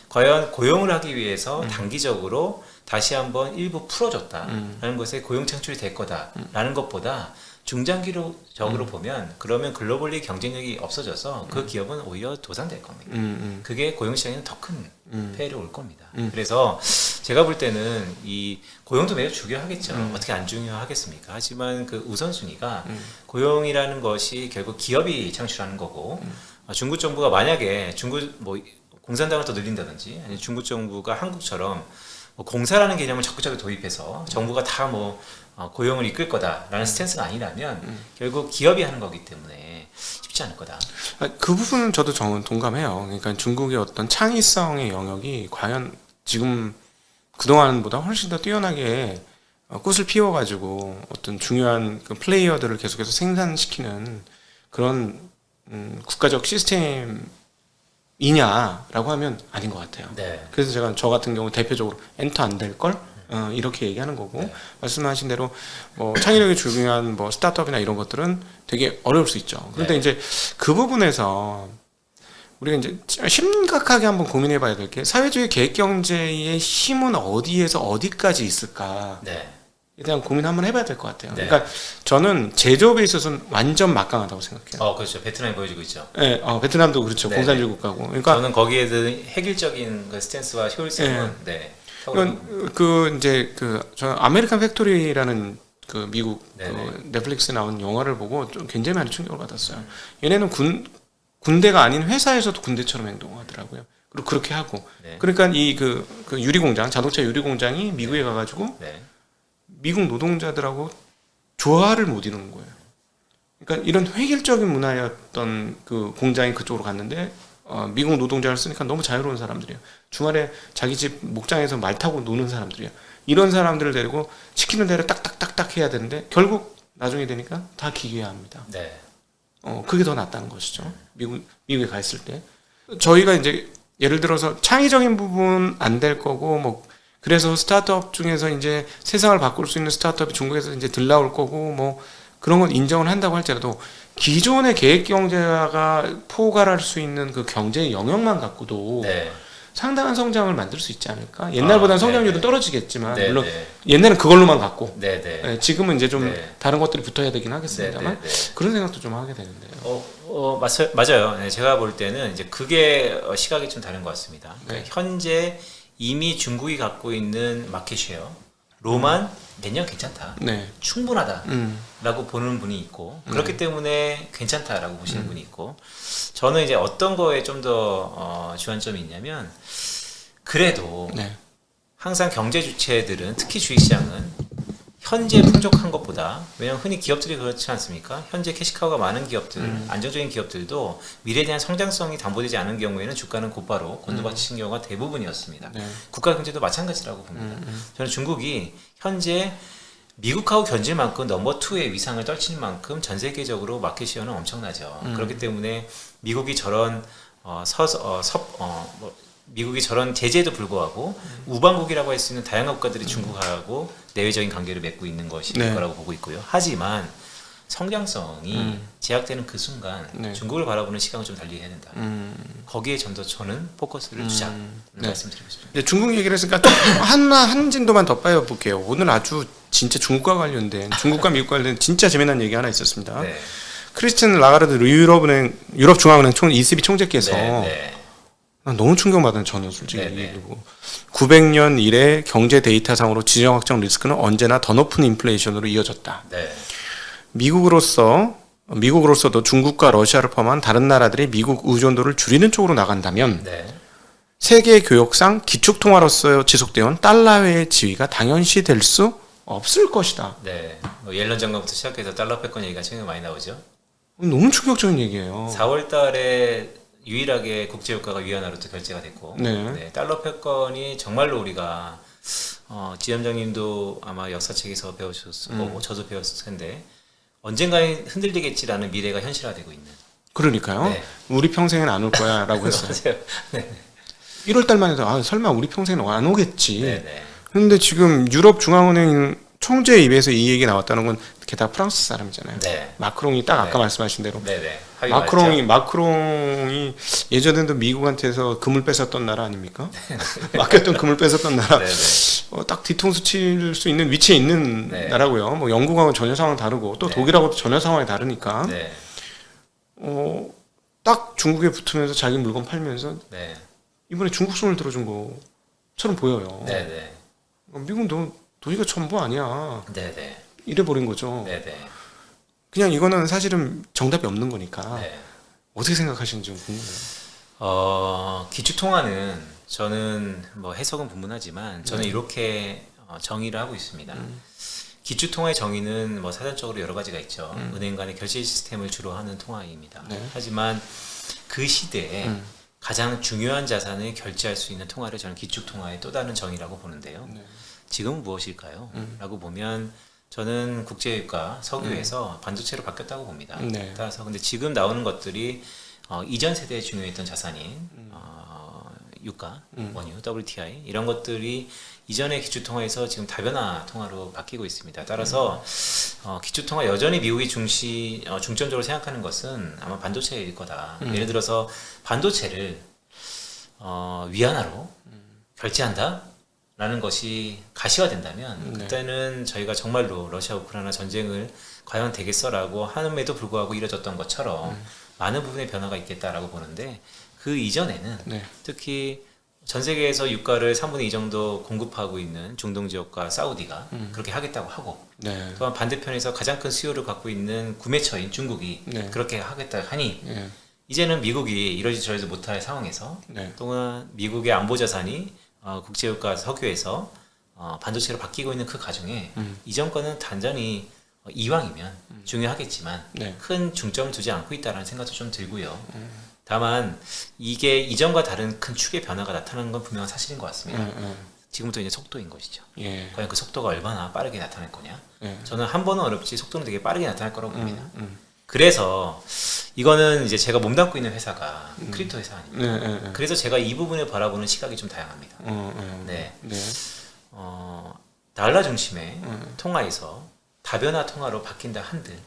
과연 고용을 하기 위해서 단기적으로 다시 한번 일부 풀어줬다라는 것에 고용 창출이 될 거다라는 것보다 중장기적으로 보면 그러면 글로벌리 경쟁력이 없어져서 그 기업은 오히려 도산될 겁니다. 그게 고용 시장에는 더 큰 폐해를 올 겁니다. 그래서 제가 볼 때는 이 고용도 매우 중요하겠죠. 어떻게 안 중요하겠습니까? 하지만 그 우선순위가 고용이라는 것이 결국 기업이 창출하는 거고 중국 정부가 만약에 중국 뭐 공산당을 더 늘린다든지 아니 중국 정부가 한국처럼 뭐 공사라는 개념을 적극적으로 도입해서 정부가 다 뭐 고용을 이끌 거다라는 스탠스가 아니라면 결국 기업이 하는 거기 때문에 쉽지 않을 거다. 그 부분은 저도 동감해요. 그러니까 중국의 어떤 창의성의 영역이 과연 지금 그동안보다 훨씬 더 뛰어나게 꽃을 피워가지고 어떤 중요한 그 플레이어들을 계속해서 생산시키는 그런 국가적 시스템이냐라고 하면 아닌 것 같아요. 네. 그래서 제가 저 같은 경우 대표적으로 엔터 안 될 걸 이렇게 얘기하는 거고 네. 말씀하신 대로 뭐 창의력이 중요한 뭐 스타트업이나 이런 것들은 되게 어려울 수 있죠. 그런데 네. 이제 그 부분에서 우리가 이제 심각하게 한번 고민해봐야 될 게 사회주의 계획경제의 힘은 어디에서 어디까지 있을까에 네. 대한 고민 한번 해봐야 될 것 같아요. 네. 그러니까 저는 제조업에 있어서는 완전 막강하다고 생각해요. 그렇죠. 베트남이 보여주고 있죠. 네, 베트남도 그렇죠. 네, 공산주의 네. 국가고. 그러니까 저는 거기에 대한 획일적인 그 스탠스와 효율성은 저는 아메리칸 팩토리라는 그 미국 네네. 그 넷플릭스에 나온 영화를 보고 좀 굉장히 많이 충격을 받았어요. 얘네는 군대가 아닌 회사에서도 군대처럼 행동하더라고요. 그리고 그렇게 하고. 네. 그러니까 이 그 유리공장, 자동차 유리공장이 미국에 가가지고 네. 미국 노동자들하고 조화를 못 이루는 거예요. 그러니까 이런 획일적인 문화였던 그 공장이 그쪽으로 갔는데 미국 노동자를 쓰니까 너무 자유로운 사람들이에요. 주말에 자기 집 목장에서 말 타고 노는 사람들이에요. 이런 사람들을 데리고 시키는 대로 딱딱딱딱 해야 되는데 결국 나중에 되니까 다 기계화 합니다. 네. 그게 더 낫다는 것이죠. 미국에 가 있을 때. 저희가 이제 예를 들어서 창의적인 부분 안 될 거고 뭐 그래서 스타트업 중에서 이제 세상을 바꿀 수 있는 스타트업이 중국에서 이제 들 나올 거고 뭐 그런 건 인정을 한다고 할지라도 기존의 계획 경제가 포괄할 수 있는 그 경제의 영역만 갖고도 네. 상당한 성장을 만들 수 있지 않을까? 옛날보다는 성장률은 떨어지겠지만 네, 물론 네. 옛날엔 그걸로만 갖고 네, 네. 지금은 이제 좀 네. 다른 것들이 붙어야 되긴 하겠습니다만 네, 네, 네. 그런 생각도 좀 하게 되는데요. 맞아요. 네, 제가 볼 때는 이제 그게 시각이 좀 다른 것 같습니다. 네. 그러니까 현재 이미 중국이 갖고 있는 마켓 쉐어로만 몇 년 괜찮다. 네. 충분하다라고 보는 분이 있고 그렇기 때문에 괜찮다라고 보시는 분이 있고 저는 이제 어떤 거에 좀 더 주안점이 있냐면 그래도 네. 항상 경제 주체들은 특히 주식시장은 현재 풍족한 것보다, 왜냐하면 흔히 기업들이 그렇지 않습니까? 현재 캐시카우가 많은 기업들, 안정적인 기업들도 미래에 대한 성장성이 담보되지 않은 경우에는 주가는 곧바로 곤두박질친 경우가 대부분이었습니다. 네. 국가 경제도 마찬가지라고 봅니다. 저는 중국이 현재 미국하고 견질 만큼 넘버 2의 위상을 떨칠 만큼 전 세계적으로 마켓 시어는 엄청나죠. 그렇기 때문에 미국이 저런 미국이 저런 제재에도 불구하고 우방국이라고 할 수 있는 다양한 국가들이 중국하고 내외적인 관계를 맺고 있는 것일 네. 거라고 보고 있고요. 하지만 성장성이 제약되는 그 순간 네. 중국을 바라보는 시각을 좀 달리 해야 된다. 거기에 좀 더 저는 포커스를 두자 네. 말씀드리고 싶습니다. 이제 중국 얘기를 했으니까 좀 한 진도만 더 빠져볼게요. 오늘 아주 진짜 중국과 관련된 중국과 미국 관련된 진짜 재미난 얘기 하나 있었습니다. 네. 크리스틴 라가르드 유럽중앙은행 ECB 총재께서 네. 난 너무 충격받은 저는 솔직히 네. 얘기고 900년 이래 경제 데이터상으로 지정 확정 리스크는 언제나 더 높은 인플레이션으로 이어졌다. 네. 미국으로서도 중국과 러시아를 포함한 다른 나라들이 미국 의존도를 줄이는 쪽으로 나간다면 네. 세계 교역상 기축통화로서 지속되어온 달러의 지위가 당연시 될 수 없을 것이다. 네. 뭐 옐런 장관부터 시작해서 달러 패권 얘기가 최근에 많이 나오죠. 너무 충격적인 얘기예요. 4월 달에 유일하게 국제유가가 위안화로 또 결제가 됐고 네. 달러 패권이 정말로 우리가 지점장님도 아마 역사책에서 배우셨을 거고 저도 배웠을 텐데 언젠가는 흔들리겠지라는 미래가 현실화되고 있는. 그러니까요. 네. 우리 평생은 안 올 거야 라고 했어요. 맞아요. 네. 1월 달만 해도 설마 우리 평생은 안 오겠지. 네. 근데 지금 유럽중앙은행 총재 입에서 이 얘기 나왔다는 건 게다가 프랑스 사람이잖아요. 네. 마크롱이 딱 아까 네. 말씀하신 대로 네네. 마크롱이 예전에도 미국한테서 금을 뺏었던 나라 아닙니까? 맡겼던 금을 뺏었던 나라. 네네. 딱 뒤통수 칠 수 있는 위치에 있는 네. 나라고요. 뭐 영국하고는 전혀 상황 다르고 또 네. 독일하고도 전혀 상황이 다르니까 네. 딱 중국에 붙으면서 자기 물건 팔면서 네. 이번에 중국 손을 들어준 것처럼 보여요. 네네. 미국은 도시가 전부 아니야. 네네. 이래 버린 거죠. 네네. 그냥 이거는 사실은 정답이 없는 거니까 네. 어떻게 생각하시는지 좀 궁금해요. 기축통화는 저는 뭐 해석은 분분하지만 저는 이렇게 정의를 하고 있습니다. 기축통화의 정의는 뭐 사전적으로 여러 가지가 있죠. 은행 간의 결제 시스템을 주로 하는 통화입니다. 네. 하지만 그 시대에 가장 중요한 자산을 결제할 수 있는 통화를 저는 기축통화의 또 다른 정의라고 보는데요. 네. 지금은 무엇일까요? 라고 보면 저는 국제유가 석유에서 반도체로 바뀌었다고 봅니다. 네. 따라서 근데 지금 나오는 것들이 이전 세대에 중요했던 자산인 유가, 원유, WTI 이런 것들이 이전의 기축통화에서 지금 다변화 통화로 바뀌고 있습니다. 따라서 기축통화 여전히 미국이 중점적으로 생각하는 것은 아마 반도체일 거다. 예를 들어서 반도체를 위안화로 결제한다? 라는 것이 가시화된다면 그때는 저희가 정말로 러시아 우크라이나 전쟁을 과연 되겠어라고 함에도 불구하고 이뤄졌던 것처럼 많은 부분의 변화가 있겠다라고 보는데 그 이전에는 특히 전 세계에서 유가를 3분의 2 정도 공급하고 있는 중동 지역과 사우디가 그렇게 하겠다고 하고 또한 반대편에서 가장 큰 수요를 갖고 있는 구매처인 중국이 그렇게 하겠다 하니 이제는 미국이 이러지 저러지 못할 상황에서 또한 미국의 안보 자산이 국제유가 석유에서 반도체로 바뀌고 있는 그 과정에 이전 거는 단전히 이왕이면 중요하겠지만 큰 중점을 두지 않고 있다는 생각도 좀 들고요. 다만 이게 이전과 다른 큰 축의 변화가 나타나는 건 분명한 사실인 것 같습니다. 지금부터 이제 속도인 것이죠. 과연 그 속도가 얼마나 빠르게 나타날 거냐. 저는 한 번은 어렵지 속도는 되게 빠르게 나타날 거라고 봅니다. 그래서 이거는 이제 제가 몸담고 있는 회사가 크립토 회사 아닙니까? 그래서 제가 이 부분을 바라보는 시각이 좀 다양합니다. 달러 중심의 통화에서 다변화 통화로 바뀐다 한들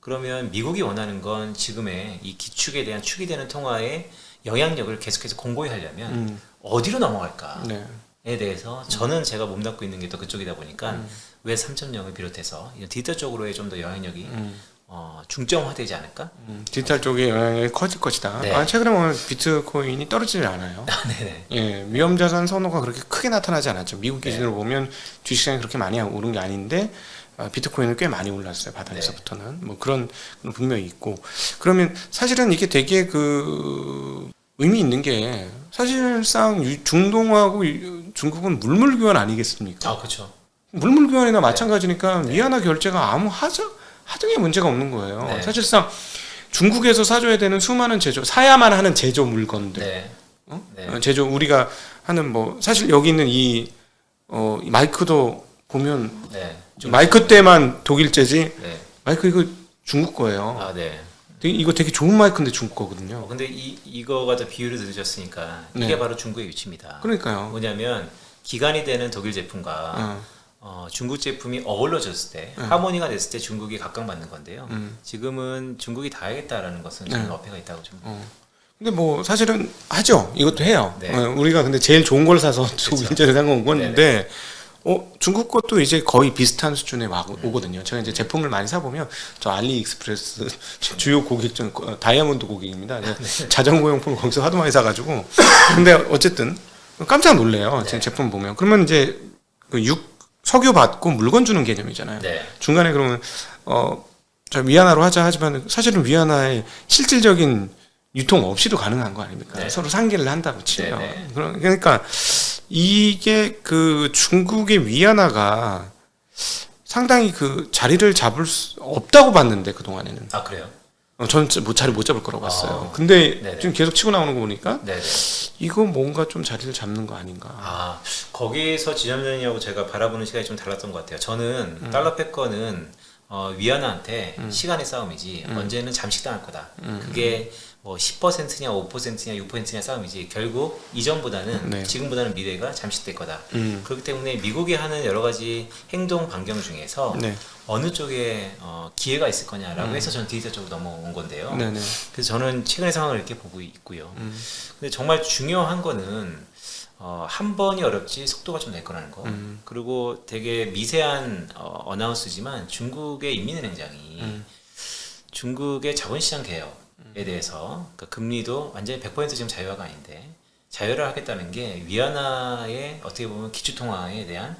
그러면 미국이 원하는 건 지금의 이 기축에 대한 축이 되는 통화의 영향력을 계속해서 공고히 하려면 어디로 넘어갈까에 대해서 저는 제가 몸담고 있는 게 또 그쪽이다 보니까 왜 3.0을 비롯해서 디지털 쪽으로의 좀 더 영향력이 중점화되지 않을까? 디지털 쪽의 영향이 커질 것이다. 최근에 보면 비트코인이 떨어지지 않아요. 위험자산 선호가 그렇게 크게 나타나지 않았죠. 미국 기준으로 보면 주식시장이 그렇게 많이 오른 게 아닌데 비트코인은 꽤 많이 올랐어요. 바닥에서부터는. 뭐 그런 분명히 있고. 그러면 사실은 이게 되게 의미 있는 게 사실상 중동하고 중국은 물물교환 아니겠습니까? 그렇죠. 물물 교환이나 마찬가지니까 위안화 결제가 아무 하등의 문제가 없는 거예요. 네. 사실상 중국에서 사줘야 되는 수많은 사야만 하는 제조 물건들, 네. 네. 제조 우리가 하는 뭐 사실 여기 있는 이 마이크도 보면 네. 마이크 때만 독일제지. 네. 마이크 이거 중국 거예요. 아, 네. 이거 되게 좋은 마이크인데 중국 거거든요. 근데 이거가 더 비율을 들으셨으니까 이게 네. 바로 중국의 위치입니다. 그러니까요. 뭐냐면 기간이 되는 독일 제품과 중국 제품이 어우러졌을 때 하모니가 됐을 때 중국이 각광받는 건데요. 지금은 중국이 다 해야겠다라는 것은 저는 어폐가 있다고 좀. 근데 뭐 사실은 하죠. 이것도 해요. 네. 우리가 근데 제일 좋은 걸 사서 독일제를 산 건데 중국 것도 이제 거의 비슷한 수준에 오거든요. 제가 이제 제품을 많이 사보면 저 알리익스프레스 주요 고객 중 다이아몬드 고객입니다. 자전거 용품을 거기서 하도 많이 사가지고. 근데 어쨌든 깜짝 놀래요. 지금 제품 보면. 그러면 이제 석유 받고 물건 주는 개념이잖아요. 네. 중간에 그러면 저 위안화로 하자 하지만 사실은 위안화의 실질적인 유통 없이도 가능한 거 아닙니까? 네. 서로 상계를 한다고 치면. 네. 그러니까 이게 그 중국의 위안화가 상당히 그 자리를 잡을 수 없다고 봤는데 그 동안에는. 아, 그래요? 저는 뭐 자리 못 잡을 거라고 봤어요. 근데 네네. 지금 계속 치고 나오는 거 보니까 네네. 이거 뭔가 좀 자리를 잡는 거 아닌가. 아, 거기서 지점장님하고 제가 바라보는 시각이 좀 달랐던 것 같아요. 저는 달러 패권은 위안화한테 시간의 싸움이지 언제는 잠식당할 거다. 그게 뭐 10%냐 5%냐 6%냐 싸움이지 결국 이전보다는 네. 지금보다는 미래가 잠식될 거다. 그렇기 때문에 미국이 하는 여러 가지 행동 반경 중에서 네. 어느 쪽에 기회가 있을 거냐라고 해서 저는 디지털 쪽으로 넘어온 건데요. 네네. 그래서 저는 최근의 상황을 이렇게 보고 있고요. 근데 정말 중요한 거는 한 번이 어렵지 속도가 좀 낼 거라는 거. 그리고 되게 미세한 어나운스지만 중국의 인민은행장이 중국의 자본시장 개혁에 대해서 그러니까 금리도 완전히 100% 지금 자유화가 아닌데 자유화를 하겠다는 게 위안화의 어떻게 보면 기축통화에 대한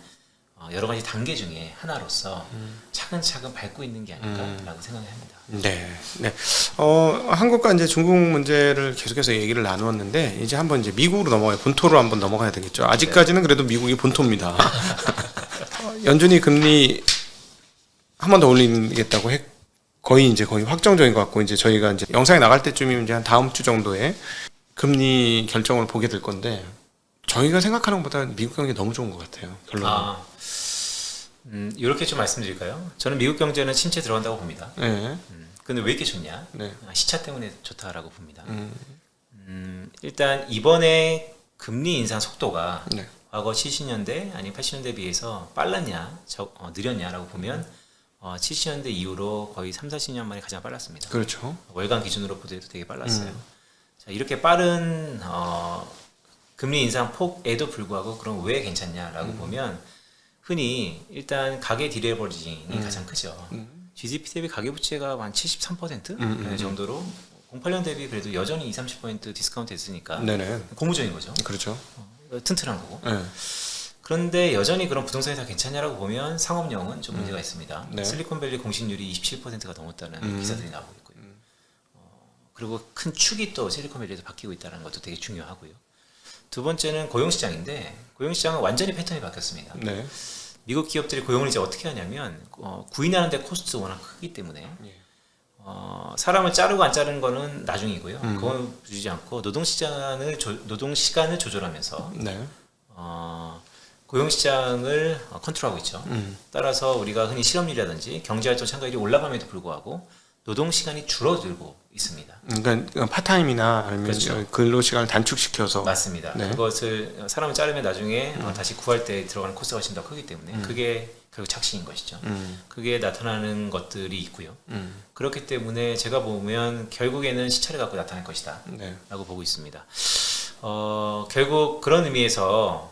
여러 가지 단계 중에 하나로서 차근차근 밟고 있는 게 아닐까라고 생각합니다. 네, 네. 한국과 이제 중국 문제를 계속해서 얘기를 나누었는데 이제 한번 이제 미국으로 넘어가요. 본토로 한번 넘어가야 되겠죠. 아직까지는 그래도 미국이 본토입니다. 연준이 금리 한 번 더 올리겠다고 거의 확정적인 것 같고 이제 저희가 이제 영상에 나갈 때쯤이면 이제 한 다음 주 정도에 금리 결정을 보게 될 건데 저희가 생각하는 것보다 미국 경기 너무 좋은 것 같아요. 결론은. 이렇게 좀 말씀드릴까요? 저는 미국 경제는 침체 들어간다고 봅니다. 네. 근데 왜 이렇게 좋냐? 네. 시차 때문에 좋다라고 봅니다. 일단 이번에 금리 인상 속도가 네. 과거 70년대 아니 80년대에 비해서 빨랐냐, 느렸냐라고 보면 70년대 이후로 거의 3, 40년 만에 가장 빨랐습니다. 그렇죠. 월간 기준으로 보더라도 되게 빨랐어요. 자, 이렇게 빠른 금리 인상 폭에도 불구하고 그럼 왜 괜찮냐라고 보면 흔히 일단 가계 디레버리징이 가장 크죠. GDP 대비 가계부채가 한 73% 정도로 08년 대비 그래도 여전히 20-30% 디스카운트 했으니까 네네. 고무적인 거죠. 그렇죠. 튼튼한 거고. 네. 그런데 여전히 그런 부동산이 다 괜찮냐라고 보면 상업용은 좀 문제가 있습니다. 네. 실리콘밸리 공시률이 27%가 넘었다는 기사들이 나오고 있고요. 그리고 큰 축이 또 실리콘밸리에서 바뀌고 있다는 것도 되게 중요하고요. 두 번째는 고용시장인데 고용시장은 완전히 패턴이 바뀌었습니다. 네. 미국 기업들이 고용을 이제 어떻게 하냐면 구인하는 데 코스트 워낙 크기 때문에 사람을 자르고 안 자르는 거는 나중이고요. 그건 주지 않고 노동 시간을 조절하면서 네. 고용 시장을 컨트롤하고 있죠. 따라서 우리가 흔히 실업률이라든지 경제활동 참가율이 올라감에도 불구하고 노동 시간이 줄어들고 있습니다. 그러니까 파타임이나 아니면 그렇죠. 근로 시간을 단축시켜서 맞습니다. 네. 그것을 사람을 자르면 나중에 다시 구할 때 들어가는 코스가 훨씬 더 크기 때문에 그게 결국 착신인 것이죠. 그게 나타나는 것들이 있고요. 그렇기 때문에 제가 보면 결국에는 시차를 갖고 나타날 것이다 네. 라고 보고 있습니다. 결국 그런 의미에서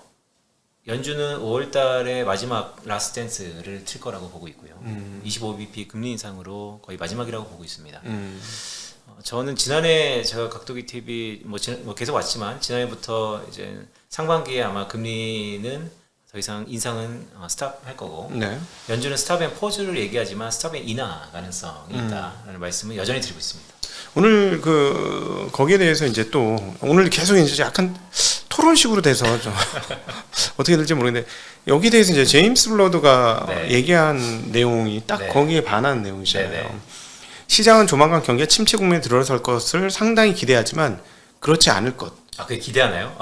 연준은 5월달에 마지막 라스트 댄스를 틀 거라고 보고 있고요. 25bp 금리 인상으로 거의 마지막이라고 보고 있습니다. 저는 지난해 제가 각도기 TV 뭐 계속 왔지만 지난해부터 이제 상반기에 아마 금리는 더 이상 인상은 스탑할 거고 네. 연준은 스탑 앤 포즈를 얘기하지만 스탑 앤 인하 가능성이 있다라는 말씀을 여전히 드리고 있습니다. 오늘 거기에 대해서 이제 또 오늘 계속 이제 약간 토론식으로 돼서 좀 어떻게 될지 모르겠는데 여기 대해서 이제 제임스 블러드가 네. 얘기한 내용이 딱 네. 거기에 반하는 내용이잖아요. 네, 네. 시장은 조만간 경기가 침체 국면에 들어설 것을 상당히 기대하지만 그렇지 않을 것. 그게 기대하나요?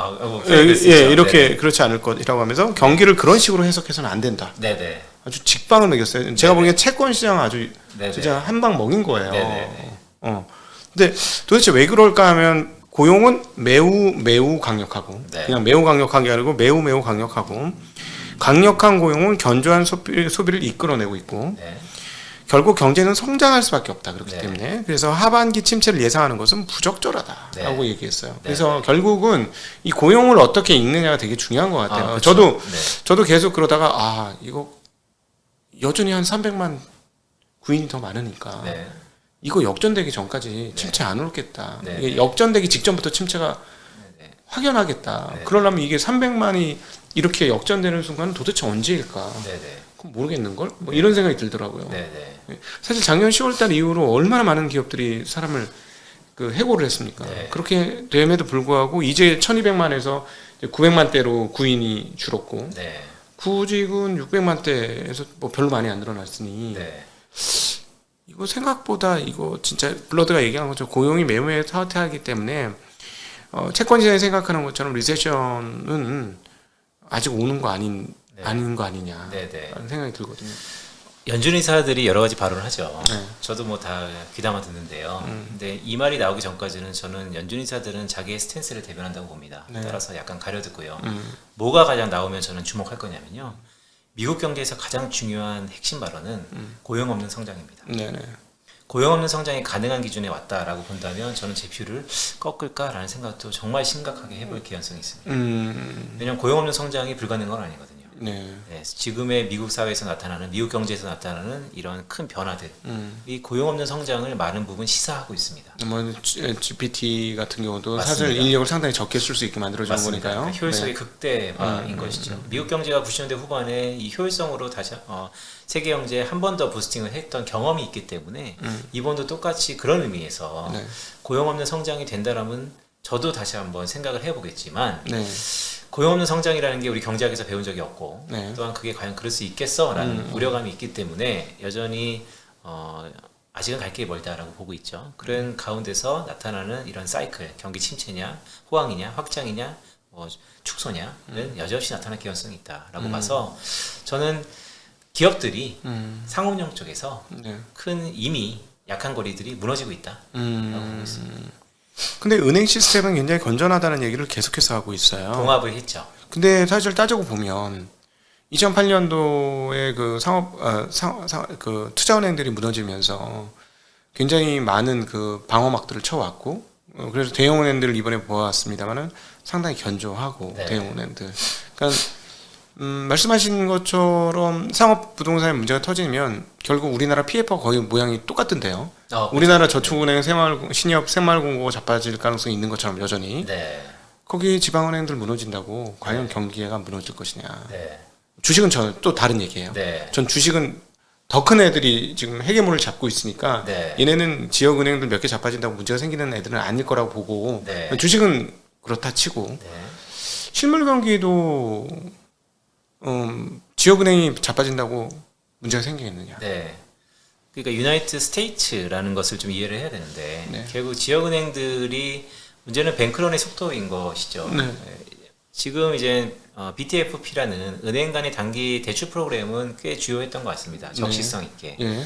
이렇게 그렇지 않을 것이라고 하면서 경기를 그런 식으로 해석해서는 안 된다. 네네. 아주 직방을 먹였어요. 제가 네네. 보기엔 채권 시장 아주 네네. 진짜 한 방 먹인 거예요. 네네. 근데 도대체 왜 그럴까 하면 고용은 매우 강력하고 네. 그냥 매우 강력한 게 아니고 매우 강력하고 강력한 고용은 견조한 소비를 이끌어내고 있고 네. 결국 경제는 성장할 수밖에 없다. 그렇기 네. 때문에 그래서 하반기 침체를 예상하는 것은 부적절하다라고 네. 얘기했어요. 네. 그래서 결국은 이 고용을 어떻게 읽느냐가 되게 중요한 것 같아요. 그렇죠. 저도 계속 그러다가 이거 여전히 한 300만 구인이 더 많으니까 네. 이거 역전되기 전까지 침체 안 오겠다. 네. 이게 역전되기 직전부터 침체가 네. 확연하겠다. 네. 그러려면 이게 300만이 이렇게 역전되는 순간은 도대체 언제일까? 네네. 그럼 모르겠는걸? 뭐 이런 생각이 들더라고요. 네네. 사실 작년 10월달 이후로 얼마나 많은 기업들이 사람을 해고를 했습니까? 네. 그렇게 됨에도 불구하고 이제 1200만에서 900만대로 구인이 줄었고 네. 구직은 600만대에서 뭐 별로 많이 안 늘어났으니 네. 이거 생각보다 이거 진짜 블러드가 얘기한 것처럼 고용이 매우 타이트하기 때문에 채권 시장이 생각하는 것처럼 리세션은 아직 오는 거 아닌 거 아니냐 네네. 라는 생각이 들거든요. 연준 의사들이 여러 가지 발언을 하죠. 네. 저도 뭐 다 귀담아 듣는데요. 근데 이 말이 나오기 전까지는 저는 연준 의사들은 자기의 스탠스를 대변한다고 봅니다. 네. 따라서 약간 가려듣고요. 뭐가 가장 나오면 저는 주목할 거냐면요. 미국 경제에서 가장 중요한 핵심 발언은 고용 없는 성장입니다. 네네. 고용 없는 성장이 가능한 기준에 왔다라고 본다면 저는 제 뷰를 꺾을까라는 생각도 정말 심각하게 해볼 개연성이 있습니다. 왜냐하면 고용 없는 성장이 불가능한 건 아니거든요. 네. 네, 지금의 미국 사회에서 나타나는 미국 경제에서 나타나는 이런 큰 변화들, 이 고용 없는 성장을 많은 부분 시사하고 있습니다. 뭐 GPT 같은 경우도 맞습니다. 사실 인력을 상당히 적게 쓸 수 있게 만들어주는 맞습니다. 거니까요. 그러니까 효율성의 네. 극대화인 것이죠. 미국 경제가 90년대 후반에 이 효율성으로 다시 세계 경제에 한 번 더 부스팅을 했던 경험이 있기 때문에 이번도 똑같이 그런 의미에서 네. 고용 없는 성장이 된다라면 저도 다시 한번 생각을 해보겠지만 네. 고용 없는 성장이라는 게 우리 경제학에서 배운 적이 없고 네. 또한 그게 과연 그럴 수 있겠어라는 우려감이 있기 때문에 여전히 아직은 갈 길이 멀다라고 보고 있죠. 그런 가운데서 나타나는 이런 사이클, 경기 침체냐, 호황이냐, 확장이냐, 뭐 축소냐는 여전히 나타날 개연성이 있다라고 봐서 저는 기업들이 상업용 쪽에서 네. 큰 이미 약한 고리들이 무너지고 있다라고 보고 있습니다. 근데 은행 시스템은 굉장히 건전하다는 얘기를 계속해서 하고 있어요. 봉합을 했죠. 근데 사실 따지고 보면 2008년도에 그 투자은행들이 무너지면서 굉장히 많은 그 방어막들을 쳐왔고 그래서 대형은행들을 이번에 보았습니다만은 상당히 견조하고 네. 대형은행들. 그러니까 말씀하신 것처럼 상업 부동산에 문제가 터지면 결국 우리나라 PF와 거의 모양이 똑같던데요. 우리나라 저축은행, 신협, 새마을금고가 자빠질 가능성이 있는 것처럼 여전히 네. 거기 지방은행들 무너진다고 과연 경기가 무너질 것이냐. 네. 주식은 또 다른 얘기예요. 네. 전 주식은 더 큰 애들이 지금 헤게모니를 잡고 있으니까 네. 얘네는 지역은행들 몇 개 자빠진다고 문제가 생기는 애들은 아닐 거라고 보고 네. 주식은 그렇다 치고 네. 실물 경기도 지역은행이 자빠진다고 문제가 생기겠느냐. 네. 그러니까 유나이티드 스테이츠라는 것을 좀 이해를 해야 되는데 네. 결국 지역은행들이 문제는 뱅크런의 속도인 것이죠. 네. 지금 이제 BTFP라는 은행 간의 단기 대출 프로그램은 꽤 주요했던 것 같습니다. 적시성 있게. 예.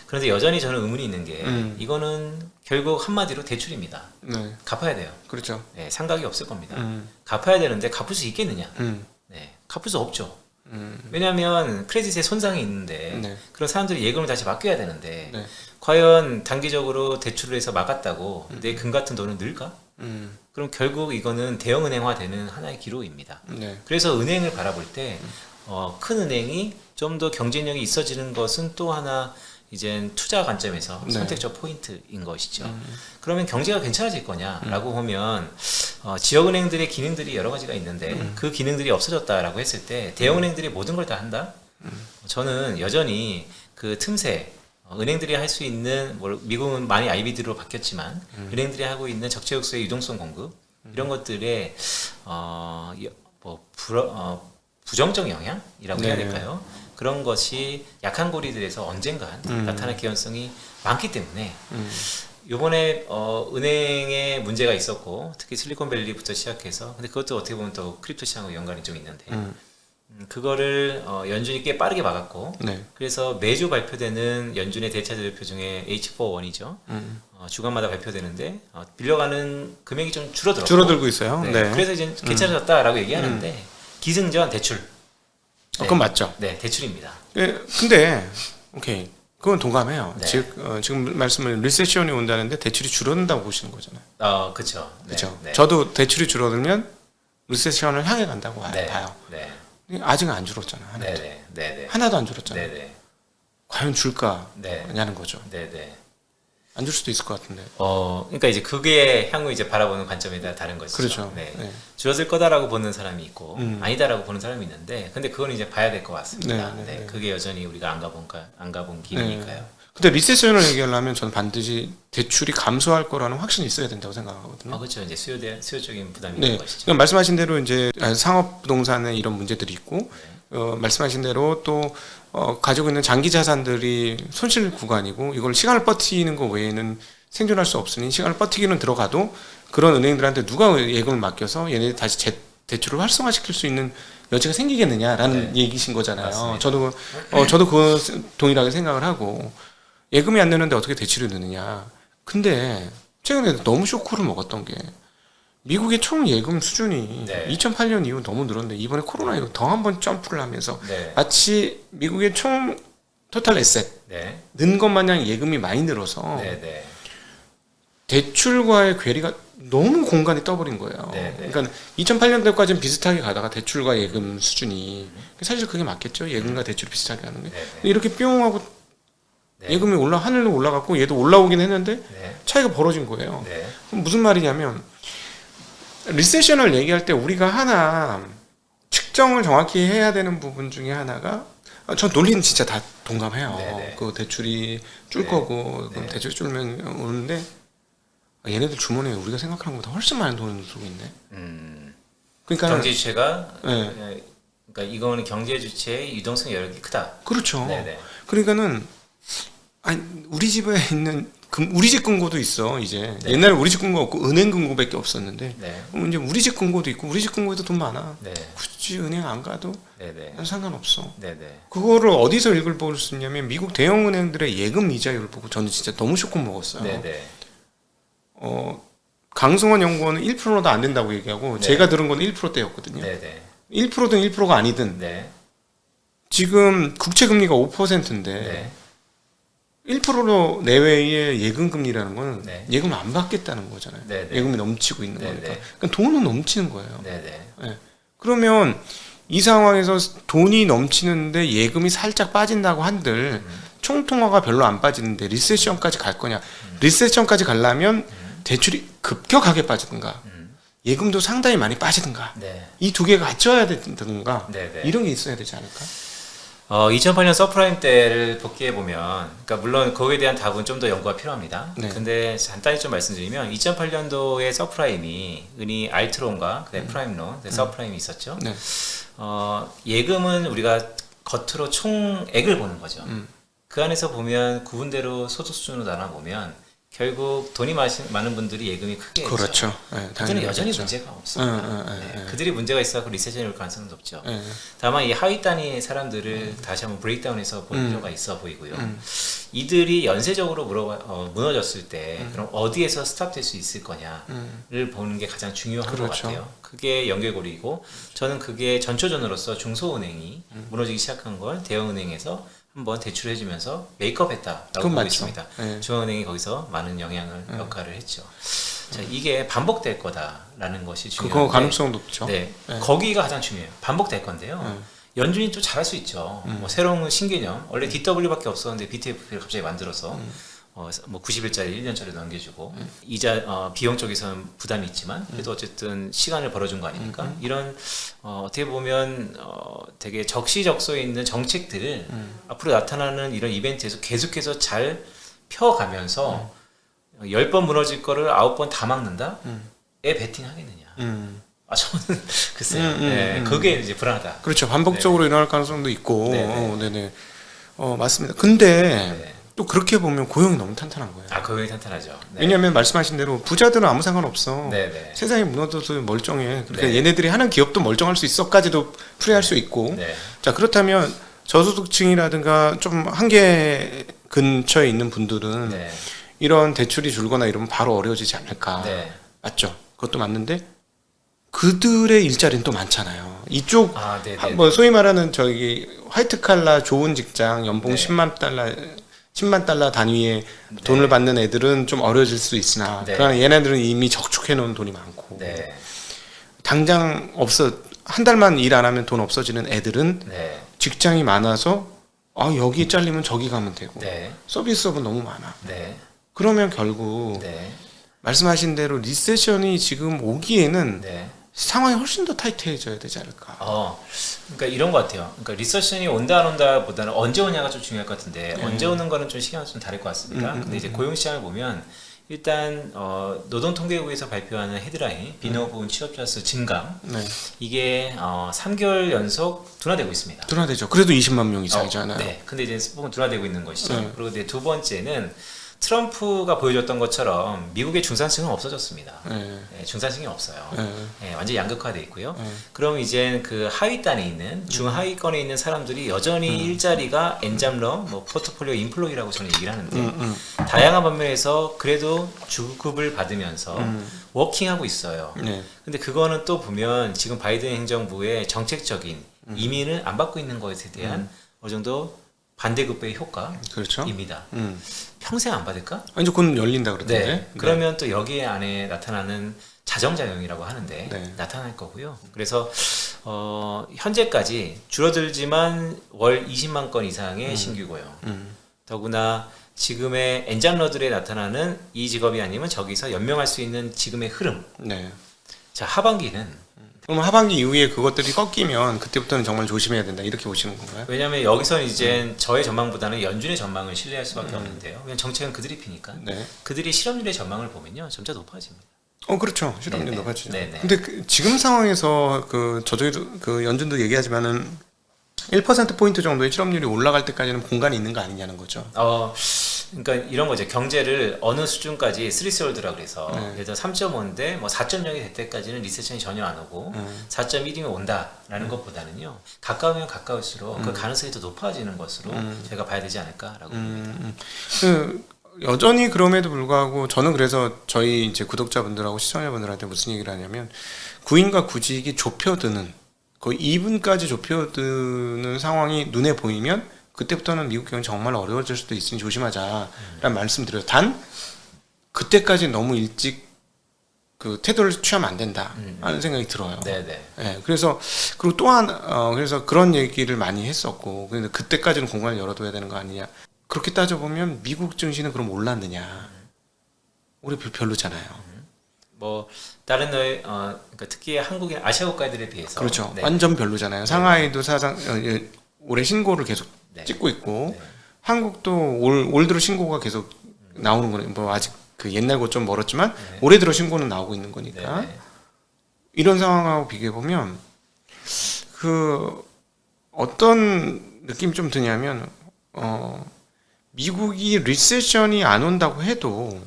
그런데 여전히 저는 의문이 있는 게 이거는 결국 한마디로 대출입니다. 네. 갚아야 돼요. 그렇죠. 네, 상각이 없을 겁니다. 갚아야 되는데 갚을 수 있겠느냐? 네, 갚을 수 없죠. 왜냐하면 크레딧에 손상이 있는데 네. 그런 사람들이 예금을 다시 맡겨야 되는데 네. 과연 단기적으로 대출을 해서 막았다고 내 금 같은 돈은 늘까? 그럼 결국 이거는 대형은행화되는 하나의 기로입니다. 네. 그래서 은행을 바라볼 때 큰 은행이 좀 더 경쟁력이 있어지는 것은 또 하나 이젠 투자 관점에서 네. 선택적 포인트인 것이죠. 그러면 경제가 괜찮아질 거냐라고 보면 지역은행들의 기능들이 여러 가지가 있는데 그 기능들이 없어졌다라고 했을 때 대형은행들이 모든 걸 다 한다? 저는 여전히 그 틈새 은행들이 할 수 있는 미국은 많이 IBD로 바뀌었지만 은행들이 하고 있는 적재적소의 유동성 공급 이런 것들에 부정적 영향이라고 해야 될까요? 그런 것이 약한 고리들에서 언젠간 나타날 개연성이 많기 때문에 요번에 은행에 문제가 있었고 특히 실리콘밸리부터 시작해서 근데 그것도 어떻게 보면 또 크립토 시장과 연관이 좀 있는데 그거를 연준이 꽤 빠르게 막았고 네. 그래서 매주 발표되는 연준의 대차대표 중에 H4-1이죠. 주간마다 발표되는데 빌려가는 금액이 좀 줄어들고 있어요. 네. 네. 그래서 이제 괜찮아졌다라고 얘기하는데 기승전 대출. 네. 그건 맞죠. 네, 대출입니다. 예, 근데 오케이. 그건 동감해요. 네. 지금 말씀을 리세션이 온다는데 대출이 줄어든다고 보시는 거잖아요. 그렇죠. 그렇죠. 네. 저도 대출이 줄어들면 리세션을 향해 간다고 네. 봐요. 네. 아직은 안 줄었잖아요. 하나도. 네. 하나도 안 줄었잖아요. 네. 과연 줄까? 네. 냐는 거죠. 네. 안 줄 수도 있을 것 같은데. 그러니까 이제 그게 향후 이제 바라보는 관점에 따라 다른 것이죠. 그렇죠. 네. 네. 줄어들 거다라고 보는 사람이 있고 아니다라고 보는 사람이 있는데, 근데 그건 이제 봐야 될 것 같습니다. 네. 그게 여전히 우리가 안 가본 길이니까요. 근데 리세션을 얘기하려면 저는 반드시 대출이 감소할 거라는 확신이 있어야 된다고 생각하거든요. 그렇죠. 이제 수요적인 부담이 네. 있는 것이죠. 그러니까 말씀하신 대로 이제 상업 부동산에 이런 문제들이 있고, 말씀하신 대로 또 가지고 있는 장기 자산들이 손실 구간이고, 이걸 시간을 버티는 것 외에는 생존할 수 없으니 시간을 버티기는 들어가도 그런 은행들한테 누가 예금을 맡겨서 얘네들이 다시 대출을 활성화시킬 수 있는 여지가 생기겠느냐라는 얘기신 거잖아요. 맞습니다. 저도 그거 동일하게 생각을 하고, 예금이 안 되는데 어떻게 대출이 느느냐. 근데 최근에 너무 쇼크를 먹었던 게 미국의 총 예금 수준이 2008년 이후 너무 늘었는데 이번에 코로나 이후 더 한 번 점프를 하면서 마치 미국의 총 토탈 에셋 는 것 마냥 예금이 많이 늘어서 대출과의 괴리가 너무 공간이 떠버린 거예요. 그러니까 2008년도까지는 비슷하게 가다가 대출과 예금 수준이 사실 그게 맞겠죠. 예금과 대출 비슷하게 하는 게. 이렇게 뿅 하고 예금이 하늘로 올라갔고 얘도 올라오긴 했는데 차이가 벌어진 거예요. 그럼 무슨 말이냐면 리세션을 얘기할 때 우리가 하나 측정을 정확히 해야 되는 부분 중에 하나가 전 논리는 진짜 다 동감해요. 그 대출이 줄 거고 그럼 대출이 줄면 오는데 얘네들 주머니에 우리가 생각하는 것보다 훨씬 많은 돈을 쓰고 있네. 그러니까 경제 주체가 그러니까 이거는 경제 주체의 유동성 여력이 크다. 그렇죠. 그러니까는 우리 집에 있는 우리 집 금고도 있어 이제. 옛날에 우리 집 금고 없고 은행 금고밖에 없었는데 그럼 이제 우리 집 금고도 있고 우리 집 금고에도 돈 많아. 굳이 은행 안 가도 상관없어. 그거를 어디서 읽을 볼 수 있냐면 미국 대형 은행들의 예금 이자율을 보고 저는 진짜 너무 쇼크 먹었어요. 강승원 연구원은 1%도 안 된다고 얘기하고 제가 들은 건 1%대였거든요. 1%든 1%가 아니든 지금 국채 금리가 5%인데 1% 내외의 예금 금리라는 거는 예금을 안 받겠다는 거잖아요. 예금이 넘치고 있는 거니까. 그러니까 돈은 넘치는 거예요. 그러면 이 상황에서 돈이 넘치는데 예금이 살짝 빠진다고 한들 총통화가 별로 안 빠지는데 리세션까지 갈 거냐? 리세션까지 가려면 대출이 급격하게 빠지든가 예금도 상당히 많이 빠지든가 이 두 개가 갖춰야 되든가 이런 게 있어야 되지 않을까? 2008년 서프라임 때를 복귀해 보면, 그러니까 물론 거기에 대한 답은 좀 더 연구가 필요합니다. 근데 간단히 좀 말씀드리면 2008년도에 서프라임이 은히 알트론과 프라임론, 서프라임이 있었죠. 예금은 우리가 겉으로 총액을 보는 거죠. 그 안에서 보면 구분대로 소득 수준으로 나눠 보면 결국 돈이 많은 분들이 예금이 크게 했죠. 그렇죠. 그들은 여전히 문제가 없습니다. 그들이 문제가 있어서 리세션이 올 가능성은 높죠. 다만 이 하위 단위의 사람들을 다시 한번 브레이크다운해서 볼 필요가 있어 보이고요. 이들이 연쇄적으로 무너졌을 때 그럼 어디에서 스탑될 수 있을 거냐를 보는 게 가장 중요한 것 같아요. 그게 연결고리이고 저는 그게 전초전으로서 중소은행이 무너지기 시작한 걸 대형은행에서 한번 대출해주면서 메이크업했다라고 보고 있습니다. 중앙은행이 거기서 많은 역할을 했죠. 자, 이게 반복될 거다라는 것이 중요한데 그거 가능성 높죠. 거기가 가장 중요해요. 반복될 건데요. 연준이 또 잘할 수 있죠. 뭐 새로운 신개념, 원래 DW밖에 없었는데 BTF를 갑자기 만들어서 뭐 90일짜리 1년짜리 넘겨주고 이자 비용 쪽에서는 부담이 있지만 그래도 어쨌든 시간을 벌어준 거 아닙니까? 이런 어떻게 보면 되게 적시적소에 있는 정책들을 앞으로 나타나는 이런 이벤트에서 계속해서 잘 펴가면서 10번 무너질 거를 9번 다 막는다? 베팅 하겠느냐? 저는 글쎄요. 그게 이제 불안하다. 그렇죠. 반복적으로 일어날 가능성도 있고, 네네. 맞습니다. 근데 또 그렇게 보면 고용이 너무 탄탄한 거예요. 고용이 탄탄하죠. 왜냐하면 말씀하신 대로 부자들은 아무 상관없어. 세상이 무너져도 멀쩡해. 그러니까 얘네들이 하는 기업도 멀쩡할 수 있어까지도 풀이할 수 있고. 자, 그렇다면 저소득층이라든가 좀 한계 근처에 있는 분들은 이런 대출이 줄거나 이러면 바로 어려워지지 않을까. 맞죠? 그것도 맞는데 그들의 일자리는 또 많잖아요. 이쪽 뭐 소위 말하는 저기 화이트 칼라 좋은 직장 연봉 10만 달러 단위의 돈을 받는 애들은 좀 어려워질 수 있으나 그러나 얘네들은 이미 저축해 놓은 돈이 많고 당장 한 달만 일 안 하면 돈 없어지는 애들은 직장이 많아서 여기 잘리면 저기 가면 되고 서비스업은 너무 많아. 그러면 결국 말씀하신 대로 리세션이 지금 오기에는 상황이 훨씬 더 타이트해져야 되지 않을까. 그러니까 이런 것 같아요. 그러니까 리세션이 온다 안 온다보다는 언제 오냐가 좀 중요할 것 같은데 언제 오는 거는 좀 시간이 좀 다를 것 같습니다. 근데 이제 고용 시장을 보면 일단 노동통계국에서 발표하는 헤드라인 비노보훈 취업자 수 증강 이게 3개월 연속 둔화되고 있습니다. 둔화되죠. 그래도 20만 명 이상이잖아요. 근데 이제 보면 둔화되고 있는 것이죠. 그리고 이제 두 번째는 트럼프가 보여줬던 것처럼 미국의 중산층은 없어졌습니다. 중산층이 없어요. 완전히 양극화돼 있고요. 그럼 이제 그 하위단에 있는 중하위권에 있는 사람들이 여전히 일자리가 엔잡러, 뭐 포트폴리오 인플로이라고 저는 얘기를 하는데 다양한 방면에서 그래도 주급을 받으면서 워킹하고 있어요. 근데 그거는 또 보면 지금 바이든 행정부의 정책적인 이민을 안 받고 있는 것에 대한 어느 정도 반대급부의 효과입니다. 평생 안 받을까? 이제 곧 열린다 그러던데. 그러면 또 여기 안에 나타나는 자정작용이라고 하는데 나타날 거고요. 그래서 현재까지 줄어들지만 월 20만 건 이상의 신규 고용. 더구나 지금의 엔잡러들에 나타나는 이 직업이 아니면 저기서 연명할 수 있는 지금의 흐름. 자, 하반기는 그럼 하반기 이후에 그것들이 꺾이면 그때부터는 정말 조심해야 된다 이렇게 보시는 건가요? 왜냐하면 여기서는 이제 저의 전망보다는 연준의 전망을 신뢰할 수밖에 없는데요. 왜냐하면 정책은 그들이 피니까. 그들이 실업률의 전망을 보면요 점차 높아집니다. 그렇죠. 실업률 높아지죠. 근데 지금 상황에서 그 연준도 얘기하지만은 1% 포인트 정도의 실업률이 올라갈 때까지는 공간이 있는 거 아니냐는 거죠. 그러니까 이런 거죠. 경제를 어느 수준까지 스리스홀드라 그래서 예를 들어 3.5인데 뭐 4.0이 될 때까지는 리세션이 전혀 안 오고 4.1이면 온다라는 것보다는요. 가까우면 가까울수록 그 가능성이 더 높아지는 것으로 제가 봐야 되지 않을까라고 봅니다. 여전히 그럼에도 불구하고 저는 그래서 저희 이제 구독자분들하고 시청자분들한테 무슨 얘기를 하냐면 구인과 구직이 좁혀드는 거의 2분까지 좁혀드는 상황이 눈에 보이면 그때부터는 미국 경영 정말 어려워질 수도 있으니 조심하자라는 말씀드려요. 단 그때까지 너무 일찍 그 태도를 취하면 안 된다 하는 생각이 들어요. 그래서 그리고 또한 그래서 그런 얘기를 많이 했었고 근데 그때까지는 공간을 열어둬야 되는 거 아니냐. 그렇게 따져보면 미국 증시는 그럼 올랐느냐? 우리 별로잖아요. 뭐 다른 그러니까 특히 한국인 아시아 국가들에 비해서 그렇죠. 완전 별로잖아요. 상하이도 올해 신고를 계속 찍고 있고 한국도 올 들어 신고가 계속 나오는 거네요. 뭐 아직 그 옛날 것 좀 멀었지만 올해 들어 신고는 나오고 있는 거니까 이런 상황하고 비교해 보면 그 어떤 느낌이 좀 드냐면 미국이 리세션이 안 온다고 해도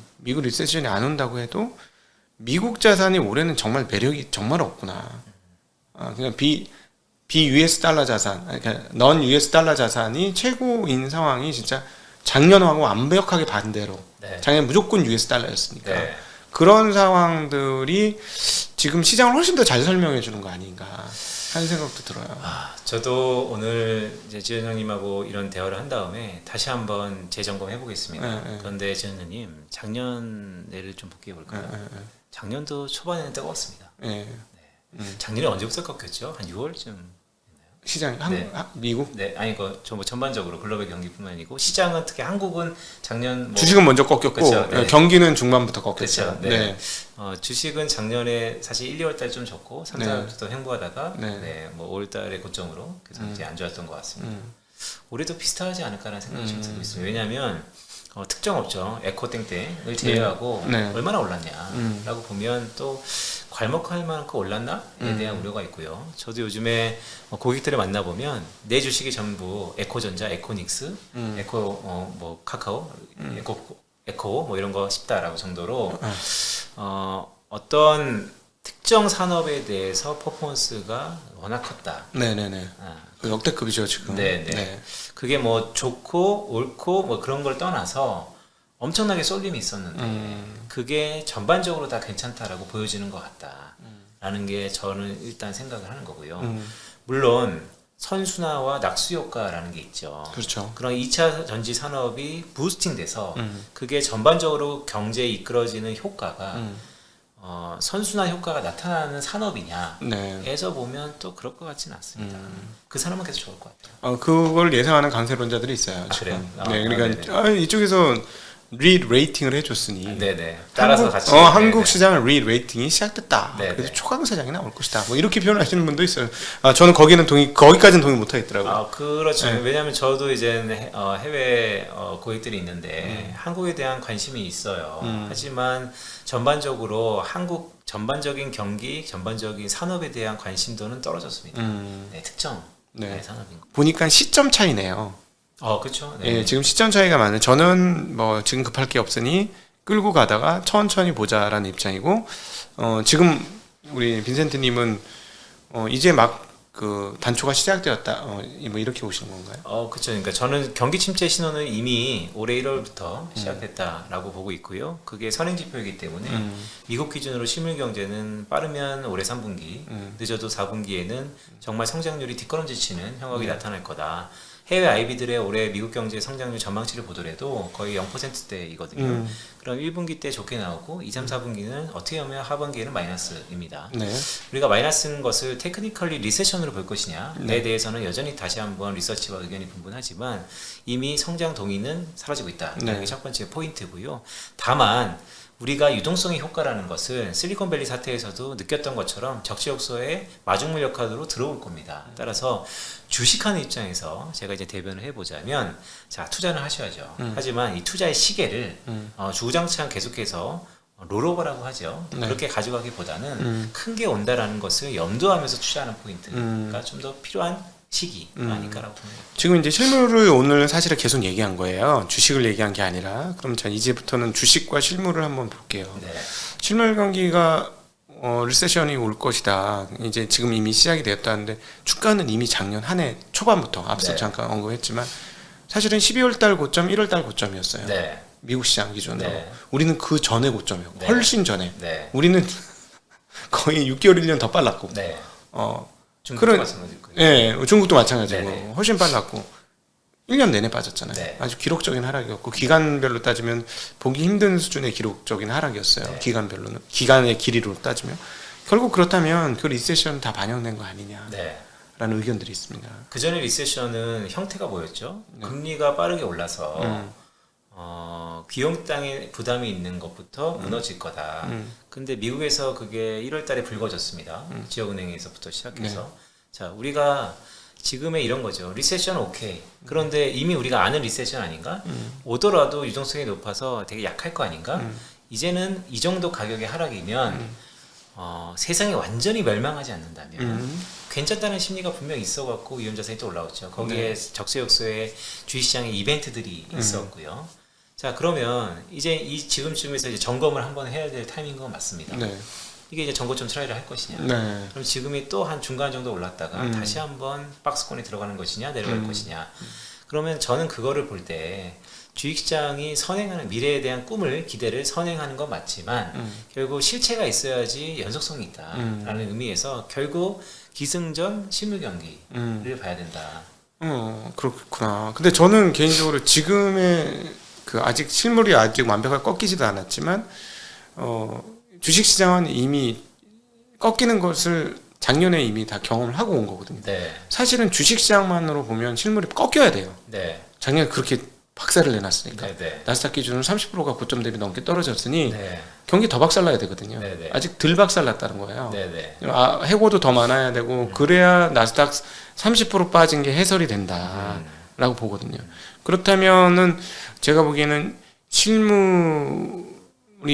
미국 자산이 올해는 정말 매력이 정말 없구나. 그냥 비 US 달러 자산, 그러니까 넌 US 달러 자산이 최고인 상황이 진짜 작년하고 완벽하게 반대로. 작년 무조건 US 달러였으니까. 그런 상황들이 지금 시장을 훨씬 더 잘 설명해 주는 거 아닌가 하는 생각도 들어요. 저도 오늘 이제 지현 형님하고 이런 대화를 한 다음에 다시 한번 재점검해 보겠습니다. 그런데 지현 형님 작년을 좀 복귀해 볼까요? 작년도 초반에는 뜨거웠습니다. 작년에 언제부터 꺾였죠? 한 6월쯤. 시장 미국? 아니 뭐 전반적으로 글로벌 경기뿐만 아니고 시장은 특히 한국은 작년 주식은 먼저 꺾였고 경기는 중반부터 꺾였죠. 주식은 작년에 사실 1, 2월 달 좀 좋고 3, 4월부터 횡보하다가 뭐 5월 달에 고점으로 계속 이제 안 좋았던 것 같습니다. 올해도 비슷하지 않을까라는 생각이 좀 들고 있어요. 왜냐하면 특정 업종 에코땡땡을 제외하고 네. 얼마나 올랐냐라고 보면 또 괄목할 만큼 올랐나에 대한 우려가 있고요. 저도 요즘에 고객들을 만나보면 내 주식이 전부 에코전자, 에코닉스, 에코 뭐 카카오, 에코 뭐 이런 거 싶다라고 정도로 어떤 특정 산업에 대해서 퍼포먼스가 워낙 컸다. 네네네. 그 역대급이죠 지금. 네네. 네. 그게 뭐 좋고 옳고 뭐 그런 걸 떠나서 엄청나게 쏠림이 있었는데 그게 전반적으로 다 괜찮다라고 보여지는 것 같다라는 게 저는 일단 생각을 하는 거고요. 물론 선순환과 낙수 효과라는 게 있죠. 그렇죠. 그런 2차 전지 산업이 부스팅돼서 그게 전반적으로 경제에 이끌어지는 효과가 선순환 효과가 나타나는 산업이냐 에서 보면 또 그럴 것 같지는 않습니다. 그 산업은 계속 좋을 것 같아요. 그걸 예상하는 강세론자들이 있어요. 지금. 그래요? 네, 그러니까 이쪽에서 리레이팅을 해줬으니 네네. 따라서 같이 한국 시장은 리레이팅이 시작됐다. 네네. 그래서 초강세장이 나올 것이다. 뭐 이렇게 표현하시는 분도 있어요. 저는 거기까지는 동의 못 하겠더라고요. 그렇죠. 네. 왜냐하면 저도 이제 해외 고객들이 있는데 한국에 대한 관심이 있어요. 하지만 전반적으로 한국 전반적인 경기, 전반적인 산업에 대한 관심도는 떨어졌습니다. 네, 특정 산업인 거. 보니까 시점 차이네요. 그렇죠. 네. 예, 지금 시점 차이가 많아요. 저는 뭐 지금 급할 게 없으니 끌고 가다가 천천히 보자라는 입장이고, 지금 우리 빈센트님은 이제 막 그 단초가 시작되었다. 뭐 이렇게 보시는 건가요? 그렇죠. 그러니까 저는 경기 침체 신호는 이미 올해 1월부터 시작됐다라고 보고 있고요. 그게 선행 지표이기 때문에 미국 기준으로 실물 경제는 빠르면 올해 3분기, 늦어도 4분기에는 정말 성장률이 뒷걸음질 치는 형국이 나타날 거다. 해외 IB들의 올해 미국 경제 성장률 전망치를 보더라도 거의 0%대이거든요. 그럼 1분기 때 좋게 나오고 2, 3, 4분기는 어떻게 보면 하반기에는 마이너스입니다. 네. 우리가 마이너스인 것을 테크니컬리 리세션으로 볼 것이냐에 대해서는 여전히 다시 한번 리서치와 의견이 분분하지만 이미 성장 동의는 사라지고 있다. 이게 첫 번째 포인트고요. 다만 우리가 유동성의 효과라는 것은 실리콘밸리 사태에서도 느꼈던 것처럼 적시역소의 마중물 역할으로 들어올 겁니다. 따라서 주식하는 입장에서 제가 이제 대변을 해보자면, 자, 투자는 하셔야죠. 하지만 이 투자의 시계를 주구장창 계속해서 롤오버라고 하죠. 그렇게 가져가기보다는 큰 게 온다라는 것을 염두하면서 투자하는 포인트가 좀 더 필요한 시기가 아닐까라고 봅니다. 지금 이제 실물을 오늘 사실은 계속 얘기한 거예요. 주식을 얘기한 게 아니라. 그럼 자 이제부터는 주식과 실물을 한번 볼게요. 네. 실물 경기가 리세션이 올 것이다. 이제 지금 이미 시작이 되었다는데 주가는 이미 작년 한 해 초반부터 앞서 잠깐 언급했지만 사실은 12월 달 고점, 1월 달 고점이었어요. 네. 미국 시장 기준으로. 네. 우리는 그 전에 고점이었고 훨씬 전에. 네. 우리는 거의 6개월 1년 더 빨랐고. 네. 그런 마찬가지일 거예요. 예, 중국도 마찬가지고 네네. 훨씬 빨랐고 1년 내내 빠졌잖아요. 네. 아주 기록적인 하락이었고 기간별로 따지면 보기 힘든 수준의 기록적인 하락이었어요. 네. 기간별로는 기간의 길이로 따지면 결국 그렇다면 그 리세션 다 반영된 거 아니냐라는 네. 의견들이 있습니다. 그 전에 리세션은 형태가 뭐였죠? 금리가 빠르게 올라서 귀용 땅에 부담이 있는 것부터 무너질 거다. 근데 미국에서 그게 1월 달에 불거졌습니다. 지역은행에서부터 시작해서. 자, 우리가 지금의 이런 거죠. 리세션 오케이. 그런데 이미 우리가 아는 리세션 아닌가? 오더라도 유동성이 높아서 되게 약할 거 아닌가? 이제는 이 정도 가격의 하락이면 세상이 완전히 멸망하지 않는다면 괜찮다는 심리가 분명히 있어갖고 이윤자산이 또 올라왔죠. 거기에 적재적소에 주식시장의 이벤트들이 있었고요. 자, 그러면 이제 지금쯤에서 이제 점검을 한번 해야 될 타이밍인 건 맞습니다. 네. 이게 이제 정고점 트라이를 할 것이냐. 네. 그럼 지금이 또 한 중간 정도 올랐다가 다시 한번 박스권에 들어가는 것이냐, 내려갈 것이냐. 그러면 저는 그거를 볼 때 주식시장이 선행하는 미래에 대한 꿈을 기대를 선행하는 건 맞지만 결국 실체가 있어야지 연속성이 있다라는 의미에서 결국 기승전 실물 경기를 봐야 된다. 그렇구나. 근데 저는 개인적으로 지금의 그 아직 실물이 아직 완벽하게 꺾이지도 않았지만 주식시장은 이미 꺾이는 것을 작년에 이미 다 경험을 하고 온 거거든요. 네. 사실은 주식시장만으로 보면 실물이 꺾여야 돼요. 네. 작년에 그렇게 박살을 내놨으니까. 네. 네. 나스닥 기준으로 30%가 고점 대비 넘게 떨어졌으니 네. 경기 더 박살나야 되거든요. 네, 네. 아직 덜 박살났다는 거예요. 네. 해고도 더 많아야 되고 그래야 나스닥 30% 빠진 게 해설이 된다. 라고 보거든요. 그렇다면은 제가 보기에는 실물이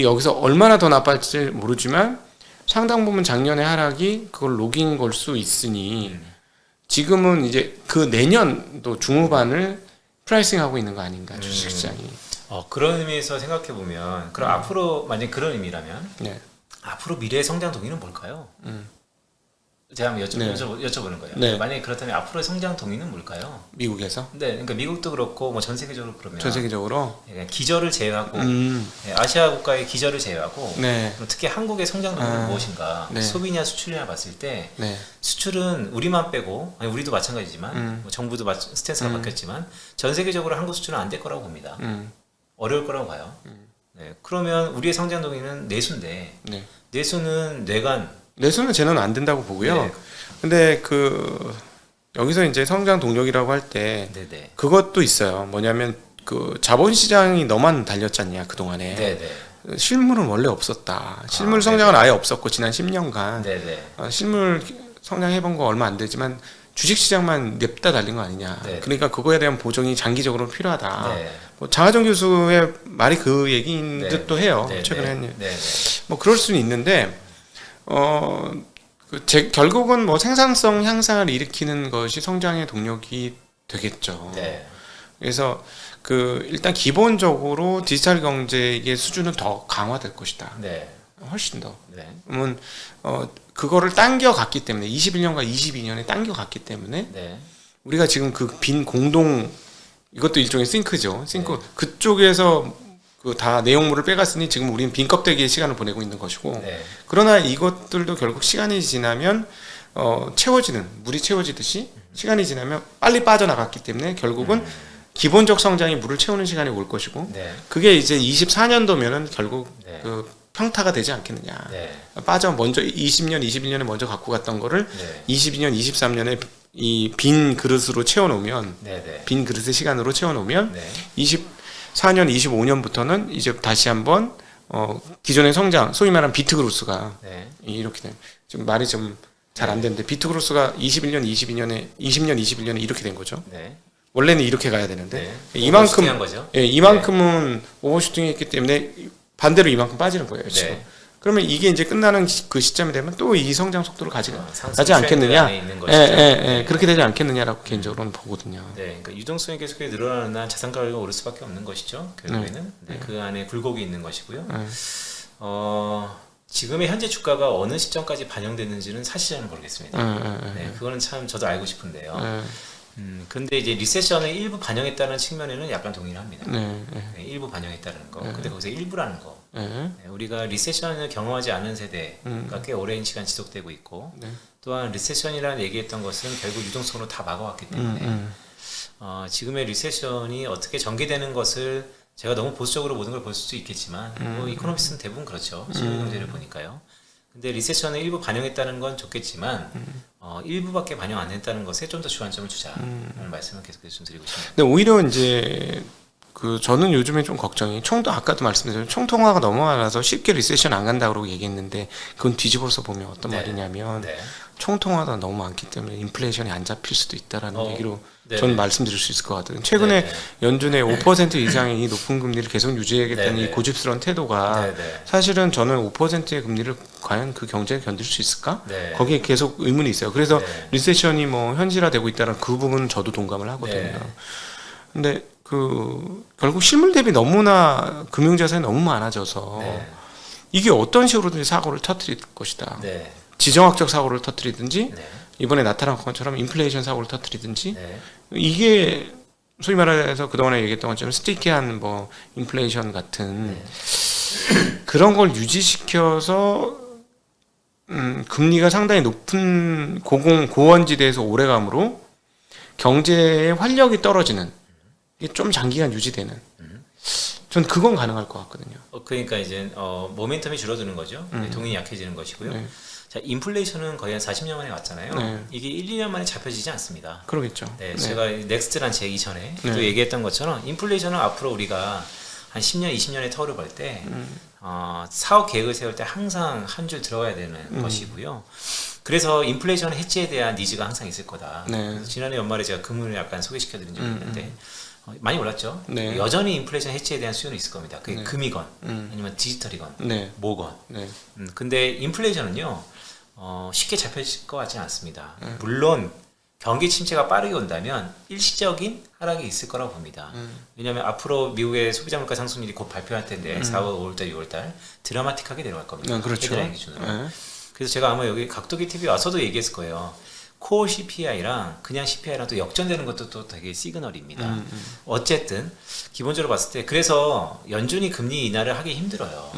여기서 얼마나 더 나빠질지 모르지만 상당 부분 작년의 하락이 그걸 녹인 걸 수 있으니 지금은 이제 그 내년도 중후반을 프라이싱하고 있는 거 아닌가 주식시장이. 그런 의미에서 생각해 보면 그럼 앞으로 만약 그런 의미라면 네. 앞으로 미래의 성장 동의는 뭘까요? 제가 한번 여쭤보는 거예요. 네. 만약에 그렇다면 앞으로의 성장 동의는 뭘까요? 미국에서? 네, 그러니까 미국도 그렇고 뭐 전 세계적으로 그러면 전 세계적으로 기저를 제외하고 아시아 국가의 기저를 제외하고 네. 그럼 특히 한국의 성장 동의는 무엇인가? 네. 소비냐 수출이냐 봤을 때 네. 수출은 우리만 빼고 아니 우리도 마찬가지지만 뭐 정부도 스탠스가 바뀌었지만 전 세계적으로 한국 수출은 안 될 거라고 봅니다. 어려울 거라고 봐요. 네, 그러면 우리의 성장 동의는 내수인데 네. 내수는 내수는 쟤는 안 된다고 보고요. 네. 근데 여기서 이제 성장 동력이라고 할 때 네네. 그것도 있어요. 뭐냐면 그 자본시장이 너만 달렸잖냐 그동안에. 네네. 실물은 원래 없었다. 실물 성장은 아예 없었고 지난 10년간 네네. 실물 성장해본 거 얼마 안 되지만 주식시장만 냅다 달린 거 아니냐. 네네. 그러니까 그거에 대한 보정이 장기적으로 필요하다. 네. 뭐 장하정 교수의 말이 그 얘기인 네. 듯도 해요. 네. 최근에 한 네. 뭐 그럴 수는 있는데 결국은 뭐 생산성 향상을 일으키는 것이 성장의 동력이 되겠죠. 네. 그래서 일단 기본적으로 디지털 경제의 수준은 더 강화될 것이다. 네. 훨씬 더. 네. 그러면 그거를 당겨갔기 때문에 21년과 22년에 당겨갔기 때문에 네. 우리가 지금 그 빈 공동 이것도 일종의 싱크죠. 그쪽에서 다 내용물을 빼갔으니 지금 우리는 빈 껍데기의 시간을 보내고 있는 것이고 네. 그러나 이것들도 결국 시간이 지나면 물이 채워지듯이 시간이 지나면 빨리 빠져나갔기 때문에 결국은 기본적 성장이 물을 채우는 시간이 올 것이고 네. 그게 이제 24년도면은 결국 네. 평타가 되지 않겠느냐. 네. 먼저 20년, 21년에 먼저 갖고 갔던 거를 네. 22년, 23년에 이 빈 그릇으로 채워놓으면 네. 빈 그릇의 시간으로 채워놓으면 네. 24년, 25년부터는 이제 다시 한번 기존의 성장, 소위 말하는 비트그로스가 네. 이렇게 된 지금 말이 좀 잘 안 되는데 비트그로스가 21년, 22년에 20년, 21년에 이렇게 된 거죠. 네. 원래는 이렇게 가야 되는데 네. 이만큼 한 거죠. 이만큼은 오버슈팅했기 때문에 반대로 이만큼 빠지는 거예요. 지금. 네. 그러면 이게 이제 끝나는 그 시점이 되면 또 이 성장 속도를 가지 상승 않겠느냐? 트렌드 안에 있는 것이죠. 그렇게 되지 않겠느냐라고 개인적으로는 보거든요. 네, 그러니까 유동성이 계속해서 늘어나는 한 자산 가격이 오를 수밖에 없는 것이죠. 결국에는 그 안에 굴곡이 있는 것이고요. 지금의 현재 주가가 어느 시점까지 반영됐는지는 사실 잘 모르겠습니다. 네, 그거는 참 저도 알고 싶은데요. 근데 이제 리세션을 일부 반영했다는 측면에는 약간 동의를 합니다. 네, 일부 반영했다는 거. 근데 거기서 일부라는 거. 네, 우리가 리세션을 경험하지 않은 세대가 꽤 오랜 시간 지속되고 있고, 또한 리세션이라는 얘기했던 것은 결국 유동성으로 다 막아왔기 때문에 지금의 리세션이 어떻게 전개되는 것을 제가 너무 보수적으로 모든 걸 볼 수도 있겠지만 뭐 이코노미스트는 대부분 그렇죠. 실물 경제를 보니까요. 근데 리세션을 일부 반영했다는 건 좋겠지만 일부밖에 반영 안 했다는 것에 좀 더 주안점을 주자라는 말씀을 계속해서 좀 드리고 싶습니다. 근데 오히려 이제 저는 요즘에 좀 걱정이 아까도 말씀드렸지만 총통화가 너무 많아서 쉽게 리세션 안 간다고 얘기했는데 그건 뒤집어서 보면 어떤 말이냐면 총통화가 너무 많기 때문에 인플레이션이 안 잡힐 수도 있다라는 얘기로 저는 말씀드릴 수 있을 것 같아요. 최근에 연준의 5% 이상의 이 높은 금리를 계속 유지하겠다는 이 고집스러운 태도가 사실은 저는 5%의 금리를 과연 그 경제에 견딜 수 있을까? 거기에 계속 의문이 있어요. 그래서 리세션이 뭐 현실화되고 있다는 그 부분은 저도 동감을 하거든요. 근데 결국 실물 대비 너무나 금융자산이 너무 많아져서 이게 어떤 식으로든지 사고를 터뜨릴 것이다. 지정학적 사고를 터뜨리든지 이번에 나타난 것처럼 인플레이션 사고를 터뜨리든지 이게 소위 말해서 그동안에 얘기했던 것처럼 스티키한 뭐 인플레이션 같은 그런 걸 유지시켜서 금리가 상당히 높은 고원지대에서 오래감으로 경제의 활력이 떨어지는 이게 좀 장기간 유지되는 전 그건 가능할 것 같거든요. 그러니까 이제 모멘텀이 줄어드는 거죠. 동인이 약해지는 것이고요. 자, 인플레이션은 거의 한 40년 만에 왔잖아요. 이게 1, 2년 만에 잡혀지지 않습니다. 그러겠죠. 제가 넥스트란 제 이전에 또 얘기했던 것처럼 인플레이션은 앞으로 우리가 한 10년, 20년의 터울을 볼 때 사업 계획을 세울 때 항상 한 줄 들어가야 되는 것이고요. 그래서 인플레이션 해지에 대한 니즈가 항상 있을 거다. 네. 그래서 지난해 연말에 제가 금을 약간 소개시켜드린 적이 있는데 많이 올랐죠. 네. 여전히 인플레이션 해지에 대한 수요는 있을 겁니다. 그게 네. 금이건 아니면 디지털이건 네. 뭐건. 네. 근데 인플레이션은요 쉽게 잡혀질 것 같지는 않습니다. 물론 경기 침체가 빠르게 온다면 일시적인 하락이 있을 거라고 봅니다. 왜냐하면 앞으로 미국의 소비자 물가 상승률이 곧 발표할 텐데 4월, 5월달, 6월달 드라마틱하게 내려갈 겁니다. 그렇죠. 헤드라인 기준으로. 네. 그래서 제가 아마 여기 각도기 TV 와서도 얘기했을 거예요. 코어 CPI랑 그냥 CPI랑 또 역전되는 것도 또 되게 시그널입니다. 어쨌든 기본적으로 봤을 때 그래서 연준이 금리 인하를 하기 힘들어요.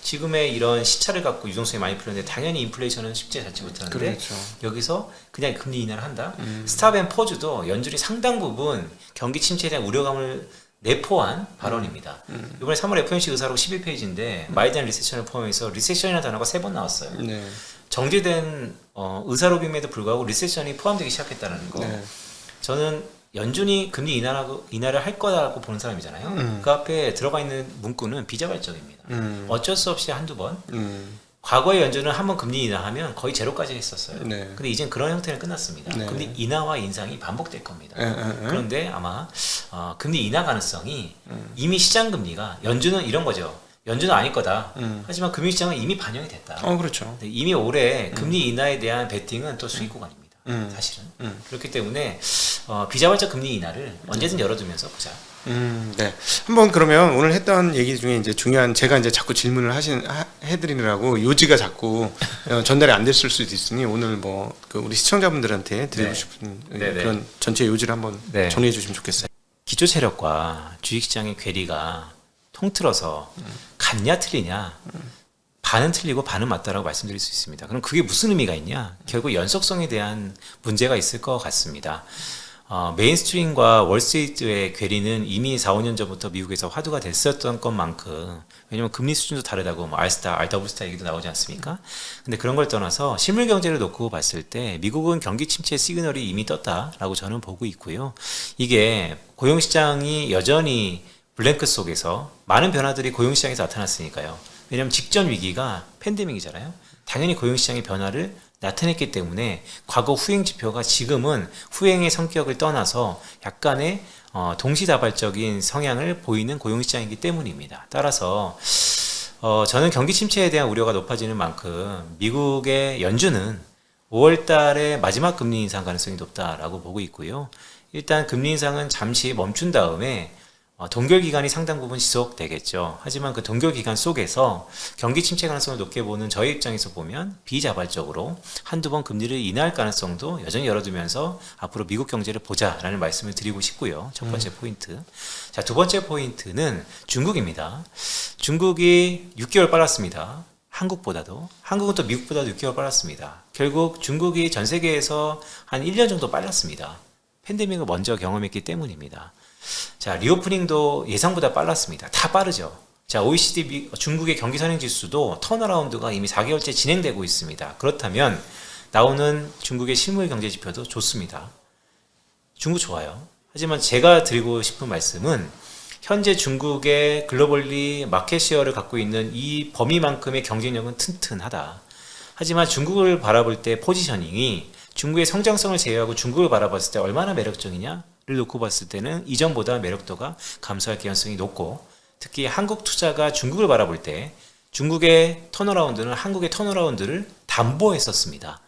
지금의 이런 시차를 갖고 유동성이 많이 풀렸는데 당연히 인플레이션은 쉽게 잡지 못하는데 그렇죠. 여기서 그냥 금리 인하를 한다. 스탑앤퍼즈도 연준이 상당 부분 경기 침체에 대한 우려감을 내포한 발언입니다. 이번에 3월 FOMC 의사록 11페이지인데 마이드 앤 리세션을 포함해서 리세션이라는 단어가 3번 나왔어요. 네. 정제된 의사록임에도 불구하고 리세션이 포함되기 시작했다는 거. 네. 저는 연준이 금리 인하를 할 거라고 보는 사람이잖아요. 그 앞에 들어가 있는 문구는 비자발적입니다. 어쩔 수 없이 한두 번. 과거의 연준은 한번 금리 인하하면 거의 제로까지 했었어요. 네. 근데 이젠 그런 형태는 끝났습니다. 네. 금리 인하와 인상이 반복될 겁니다. 네. 그런데 아마 금리 인하 가능성이 이미 시장 금리가 연준은 이런 거죠. 연준은 아닐 거다. 하지만 금융시장은 이미 반영이 됐다. 그렇죠. 근데 이미 올해 금리 인하에 대한 베팅은 또 수익 구간입니다. 사실은. 그렇기 때문에 비자발적 금리 인하를 언제든 열어두면서 보자. 네. 한번 그러면 오늘 했던 얘기 중에 이제 중요한 제가 이제 자꾸 질문을 해드리느라고 요지가 자꾸 전달이 안 됐을 수도 있으니 오늘 뭐 그 우리 시청자분들한테 드리고 네. 싶은 네, 네. 그런 전체 요지를 한번 네. 정리해 주시면 좋겠어요. 기초 체력과 주식시장의 괴리가 통틀어서 같냐 틀리냐 반은 틀리고 반은 맞다라고 말씀드릴 수 있습니다. 그럼 그게 무슨 의미가 있냐? 결국 연속성에 대한 문제가 있을 것 같습니다. 메인스트림과 월스트리트의 괴리는 이미 4, 5년 전부터 미국에서 화두가 됐었던 것만큼 왜냐면 금리 수준도 다르다고 뭐 R스타, R더블스타 얘기도 나오지 않습니까? 근데 그런 걸 떠나서 실물 경제를 놓고 봤을 때 미국은 경기 침체 시그널이 이미 떴다라고 저는 보고 있고요. 이게 고용시장이 여전히 블랭크 속에서 많은 변화들이 고용시장에서 나타났으니까요. 왜냐하면 직전 위기가 팬데믹이잖아요. 당연히 고용시장의 변화를 나타냈기 때문에 과거 후행 지표가 지금은 후행의 성격을 떠나서 약간의 동시다발적인 성향을 보이는 고용시장이기 때문입니다. 따라서 저는 경기 침체에 대한 우려가 높아지는 만큼 미국의 연준은 5월 달에 마지막 금리 인상 가능성이 높다라고 보고 있고요. 일단 금리 인상은 잠시 멈춘 다음에 동결 기간이 상당 부분 지속되겠죠. 하지만 그 동결 기간 속에서 경기 침체 가능성을 높게 보는 저희 입장에서 보면 비자발적으로 한두 번 금리를 인하할 가능성도 여전히 열어두면서 앞으로 미국 경제를 보자라는 말씀을 드리고 싶고요. 첫 번째 포인트. 자, 두 번째 포인트는 중국입니다. 중국이 6개월 빨랐습니다. 한국은 또 미국보다도 6개월 빨랐습니다. 결국 중국이 전 세계에서 한 1년 정도 빨랐습니다. 팬데믹을 먼저 경험했기 때문입니다. 자, 리오프닝도 예상보다 빨랐습니다. 다 빠르죠. 자, OECD 중국의 경기 선행 지수도 턴어라운드가 이미 4개월째 진행되고 있습니다. 그렇다면 나오는 중국의 실물 경제 지표도 좋습니다. 중국 좋아요. 하지만 제가 드리고 싶은 말씀은 현재 중국의 글로벌리 마켓시어를 갖고 있는 이 범위만큼의 경쟁력은 튼튼하다. 하지만 중국을 바라볼 때 포지셔닝이 중국의 성장성을 제외하고 중국을 바라봤을 때 얼마나 매력적이냐를 놓고 봤을 때는 이전보다 매력도가 감소할 가능성이 높고 특히 한국 투자가 중국을 바라볼 때 중국의 턴어라운드는 한국의 턴어라운드를 담보했었습니다.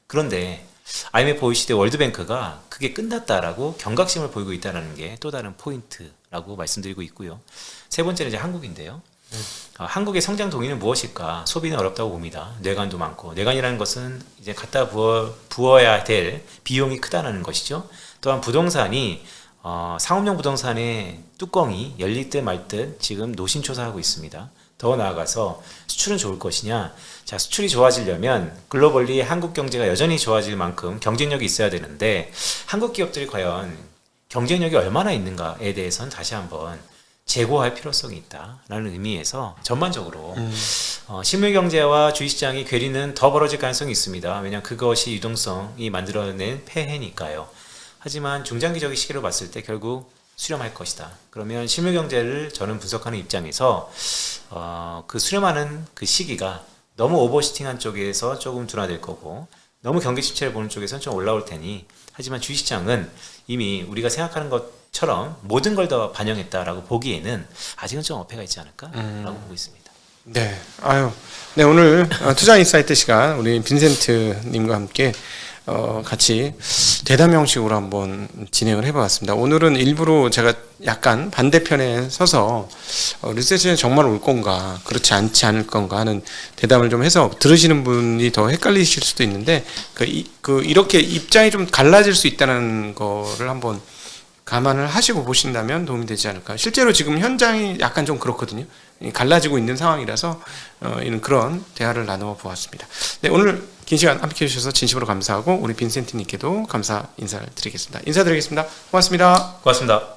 그런데 IMF, OECD, 월드뱅크가 그게 끝났다라고 경각심을 보이고 있다는 게 또 다른 포인트라고 말씀드리고 있고요. 세 번째는 이제 한국인데요. 한국의 성장 동기는 무엇일까? 소비는 어렵다고 봅니다. 뇌관도 많고 뇌관이라는 것은 이제 갖다 부어야 될 비용이 크다는 것이죠. 또한 부동산이 상업용 부동산의 뚜껑이 열릴 듯 말 듯 지금 노심초사하고 있습니다. 더 나아가서 수출은 좋을 것이냐? 자, 수출이 좋아지려면 글로벌리 한국 경제가 여전히 좋아질 만큼 경쟁력이 있어야 되는데 한국 기업들이 과연 경쟁력이 얼마나 있는가에 대해서는 다시 한번 재고할 필요성이 있다라는 의미에서 전반적으로 실물 경제와 주식시장의 괴리는 더 벌어질 가능성이 있습니다. 왜냐하면 그것이 유동성이 만들어낸 폐해니까요. 하지만 중장기적인 시기로 봤을 때 결국 수렴할 것이다. 그러면 실물 경제를 저는 분석하는 입장에서 그 수렴하는 그 시기가 너무 오버시팅한 쪽에서 조금 둔화될 거고 너무 경기 침체를 보는 쪽에서는 좀 올라올 테니 하지만 주식시장은 이미 우리가 생각하는 것처럼 모든 걸 더 반영했다라고 보기에는 아직은 좀 어폐가 있지 않을까라고 보고 있습니다. 네, 네 오늘 투자 인사이트 시간 우리 빈센트님과 함께 같이 대담 형식으로 한번 진행을 해보았습니다. 오늘은 일부러 제가 약간 반대편에 서서 리세션이 정말 올 건가 그렇지 않지 않을 건가 하는 대담을 좀 해서 들으시는 분이 더 헷갈리실 수도 있는데 이렇게 입장이 좀 갈라질 수 있다는 거를 한번 감안을 하시고 보신다면 도움이 되지 않을까. 실제로 지금 현장이 약간 좀 그렇거든요. 갈라지고 있는 상황이라서 이런 그런 대화를 나누어 보았습니다. 네, 오늘 긴 시간 함께 해주셔서 진심으로 감사하고 우리 빈센트님께도 감사 인사를 드리겠습니다. 인사드리겠습니다. 고맙습니다. 고맙습니다.